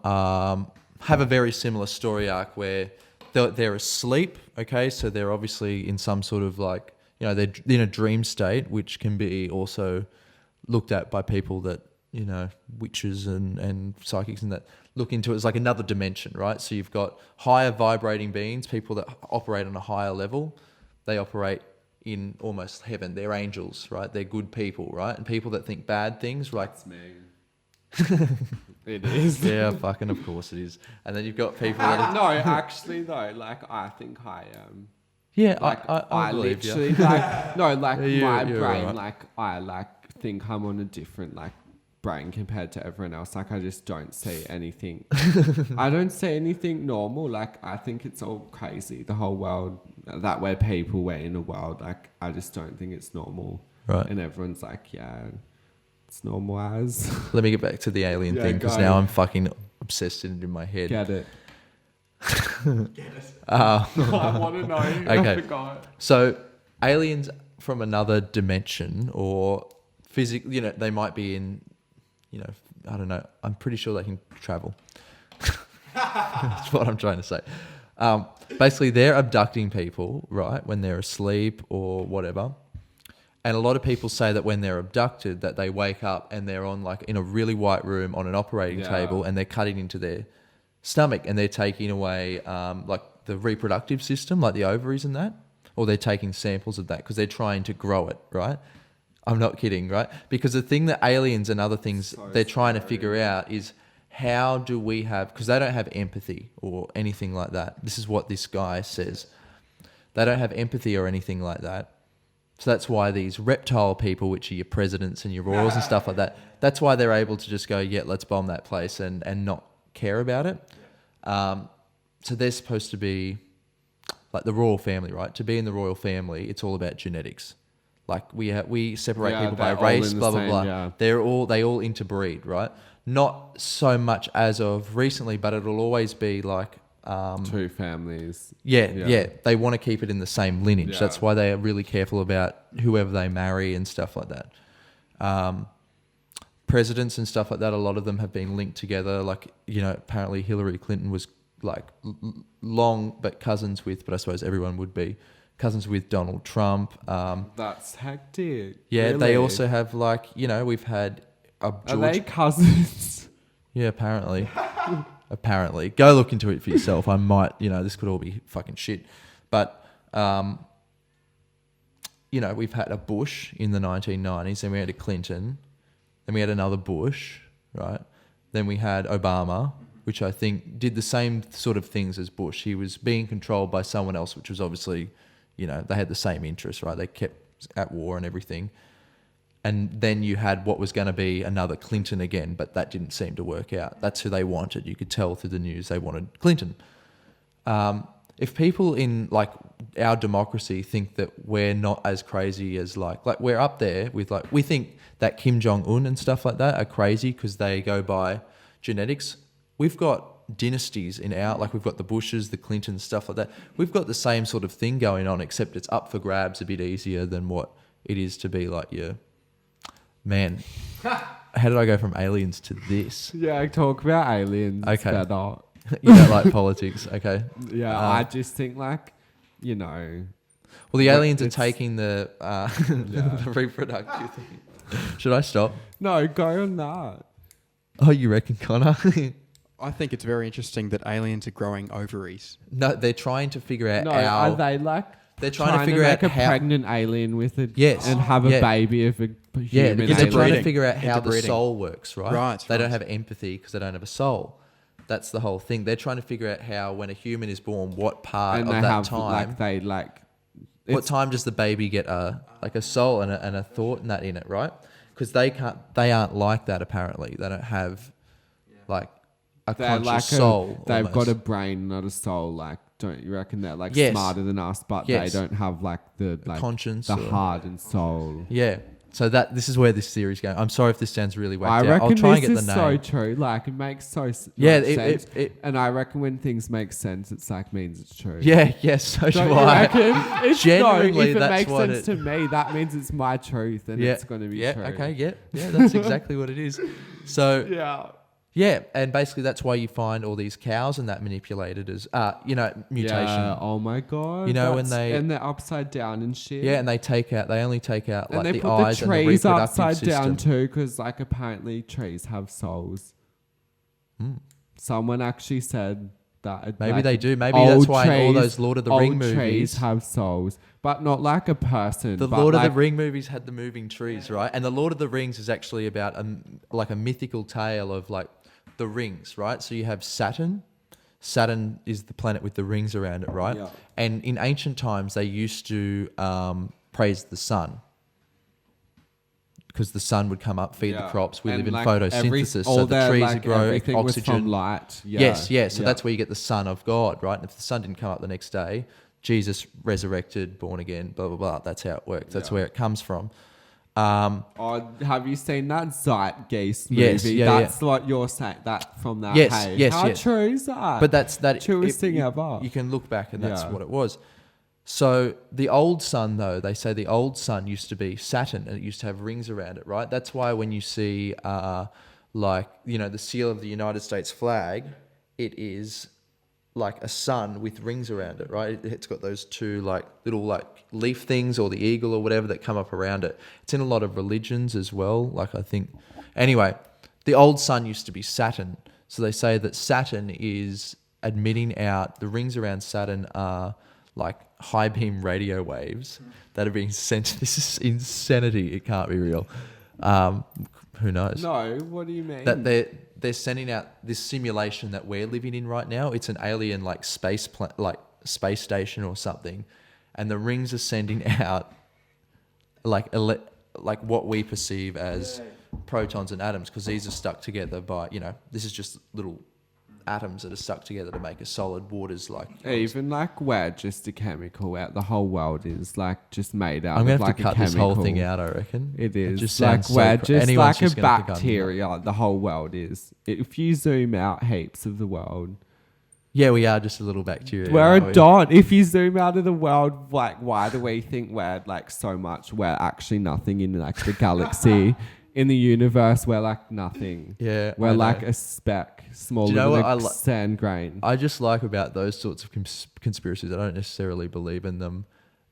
have a very similar story arc where they're asleep. Okay, so they're obviously in some sort of like, you know, they're in a dream state, which can be also looked at by people that, you know, witches and psychics and that look into it as like another dimension, right? So you've got higher vibrating beings, people that operate on a higher level. They operate in almost heaven. They're angels, right? They're good people, right? And people that think bad things, like... That's me. It is. Yeah, fucking of course it is. And then you've got people that... No, actually though, like I think I am. Yeah, Like I believe you. literally like no, like Yeah, my you're brain, right. like I like think I'm on a different like brain compared to everyone else. Like I just don't see anything. I don't see anything normal. Like I think it's all crazy. The whole world that we're people, we're in a world. Like I just don't think it's normal. Right. And everyone's like, yeah, it's normal as. Let me get back to the alien Yeah, thing, because go. now I'm fucking obsessed in my head. Get it. Uh, I want to know. I Okay. forgot. So aliens from another dimension or physical, you know, they might be in, you know, I don't know. I'm pretty sure they can travel. That's what I'm trying to say. Basically, they're abducting people, right, when they're asleep or whatever. And a lot of people say that when they're abducted, that they wake up and they're on like in a really white room on an operating table, and they're cutting into their stomach and they're taking away like the reproductive system, like the ovaries and that, or they're taking samples of that because they're trying to grow it, right? I'm not kidding, right? Because the thing that aliens and other things they're trying to figure out is how do we have, because they don't have empathy or anything like that. This is what this guy says. They don't have empathy or anything like that. So that's why these reptile people, which are your presidents and your royals and stuff like that, that's why they're able to just go, yeah, let's bomb that place and not care about it. So they're supposed to be like the royal family, right? To be in the royal family, it's all about genetics. Like we separate people by race, blah, blah, blah. Yeah. They all interbreed, right? Not so much as of recently, but it'll always be like... two families. Yeah. They want to keep it in the same lineage. Yeah. That's why they are really careful about whoever they marry and stuff like that. Presidents and stuff like that, a lot of them have been linked together. Like, you know, apparently Hillary Clinton was like long, but cousins with, but I suppose everyone would be, cousins with Donald Trump. That's hectic. Yeah, really? They also have like, you know, we've had a George... Are they cousins? Yeah, apparently. Apparently. Go look into it for yourself. I might, you know, this could all be fucking shit. But, you know, we've had a Bush in the 1990s, then we had a Clinton, then we had another Bush, right? Then we had Obama, which I think did the same sort of things as Bush. He was being controlled by someone else, which was obviously, you know, they had the same interests, right? They kept at war and everything. And then you had what was going to be another Clinton again, but that didn't seem to work out. That's who they wanted. You could tell through the news they wanted Clinton. If people in like our democracy think that we're not as crazy as like we're up there with like, we think that Kim Jong-un and stuff like that are crazy because they go by genetics. We've got dynasties in our, like we've got the Bushes, the Clintons, stuff like that. We've got the same sort of thing going on, except it's up for grabs a bit easier than what it is to be like your... Man, how did I go from aliens to this? Yeah, talk about aliens. Okay. Better. You don't like politics, okay? Yeah, I just think like, you know... Well, the aliens are taking the the reproductive thing. Should I stop? No, go on that. Oh, you reckon, Connor? I think it's very interesting that aliens are growing ovaries. No, they're trying to figure out No, how... are they like... They're trying to figure make out a how... pregnant alien with it, Yes, and have a yeah. baby of a human Yeah, because they're alien. trying to figure out how the Interbreeding. soul works, right? Right, They don't right. have empathy because they don't have a soul. That's the whole thing. They're trying to figure out how, when a human is born, what part and of they that have time... like they like. What it's- time does the baby get a soul and a thought and that in it, right? Because they aren't like that apparently. They don't have like a They're conscious like soul. they've almost. got a brain, not a soul. Like, don't you reckon they're like Yes. smarter than us, but Yes. they don't have like the conscience the or- heart and soul. Yeah. So this is where this theory's going. I'm sorry if this sounds really whacked I out. reckon I'll try and this get the is name. so true. Like, it makes so Yeah, much sense. it- and I reckon when things make sense, it's like means it's true. Yeah. Yes. So Don't do you I. reckon? If Genuinely, if it that's makes what sense to me, that means it's my truth, and Yeah. it's going to be yeah. true. Okay. Yeah. Yeah. That's exactly what it is. So Yeah. yeah, and basically that's why you find all these cows and that manipulated as mutation. Yeah. Oh my god. You know, when that's- they- and they're upside down and shit. Yeah, and they only take out and like they the put eyes the and the trees reproductive upside system. down too, because like apparently trees have souls. Someone actually said that. Maybe like, they do. Maybe old that's why in all trees- those Lord of the old Ring trees movies have souls, but not like a person. The but Lord of like, the Ring movies had the moving trees, right? And the Lord of the Rings is actually about a mythical tale of like the rings, right? So you have Saturn. Saturn is the planet with the rings around it, right? Yeah. And in ancient times, they used to praise the sun because the sun would come up, feed the crops. We And live in like photosynthesis, all so the their, trees like, grow everything was oxygen. from light. Yeah. Yes, yeah. So Yeah. that's where you get the Son of God, right? And if the sun didn't come up the next day, Jesus resurrected, born again, blah, blah, blah. That's how it works. That's where it comes from. Oh, have you seen that Zeitgeist movie? Yes, yeah, That's what you're saying. That from that. Yes, hey, yes, How yes. true is that? But that's that. Truest thing ever. You can look back and that's Yeah. what it was. So the old sun, though, they say the old sun used to be Saturn and it used to have rings around it, right? That's why when you see, the seal of the United States flag, it is like a sun with rings around it, right? It's got those two like little like leaf things, or the eagle or whatever, that come up around it. It's in a lot of religions as well. Like, I think, anyway, the old sun used to be Saturn. So they say that Saturn is admitting out, the rings around Saturn are like high beam radio waves that are being sent. This is insanity. It can't be real. Who knows? No, what do you mean? That they're sending out this simulation that we're living in right now. It's an alien like space station or something, and the rings are sending out like what we perceive as protons and atoms, because these are stuck together by, this is just little atoms that are stuck together to make a solid. Water's like... Even like we're just a chemical out. The whole world is like just made out I'm of gonna like have to cut a chemical. this whole thing out, I reckon. It is. just like sounds we're so just anyone's like just a gonna think I'm bacteria. The whole world is. If you zoom out heaps of the world... Yeah, we are just a little bacteria. We're a dot. If you zoom out of the world, like, why do we think we're like so much? We're actually nothing in like the galaxy. In the universe, we're like nothing. Yeah, we're I like know. a speck, smaller Do you know than what a sand grain. I just like about those sorts of conspiracies. I don't necessarily believe in them,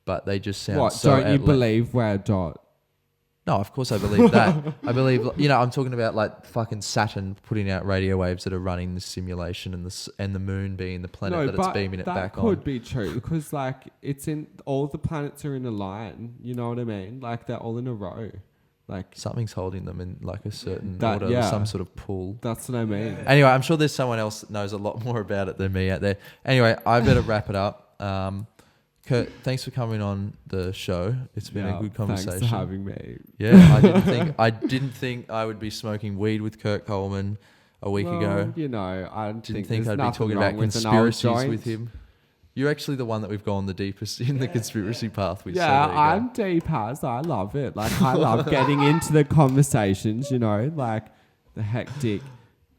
but they just sound What? so... Don't you believe we're a dot? No, of course I believe that. I believe, I'm talking about like fucking Saturn putting out radio waves that are running the simulation, and the moon being the planet that it's beaming it back on. That could be true, because like it's in all the planets are in a line. You know what I mean? Like they're all in a row. Like something's holding them in like a certain that, order, yeah. some sort of pull. That's what I mean. Anyway, I'm sure there's someone else that knows a lot more about it than me out there. Anyway, I better wrap it up. Kurt, thanks for coming on the show. It's been a good conversation. Thanks for having me. Yeah, I didn't think I would be smoking weed with Kurt Coleman a week ago. I Didn't think I'd be talking about conspiracies with him. You're actually the one that we've gone the deepest in the conspiracy path with. Yeah, so I'm deep as. I love it. Like, I love getting into the conversations, like the hectic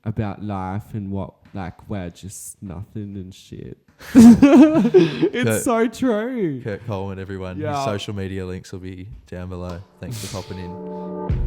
about life and what, like, we're just nothing and shit. It's so true. Kurt Coleman, everyone. Yeah. His social media links will be down below. Thanks for popping in.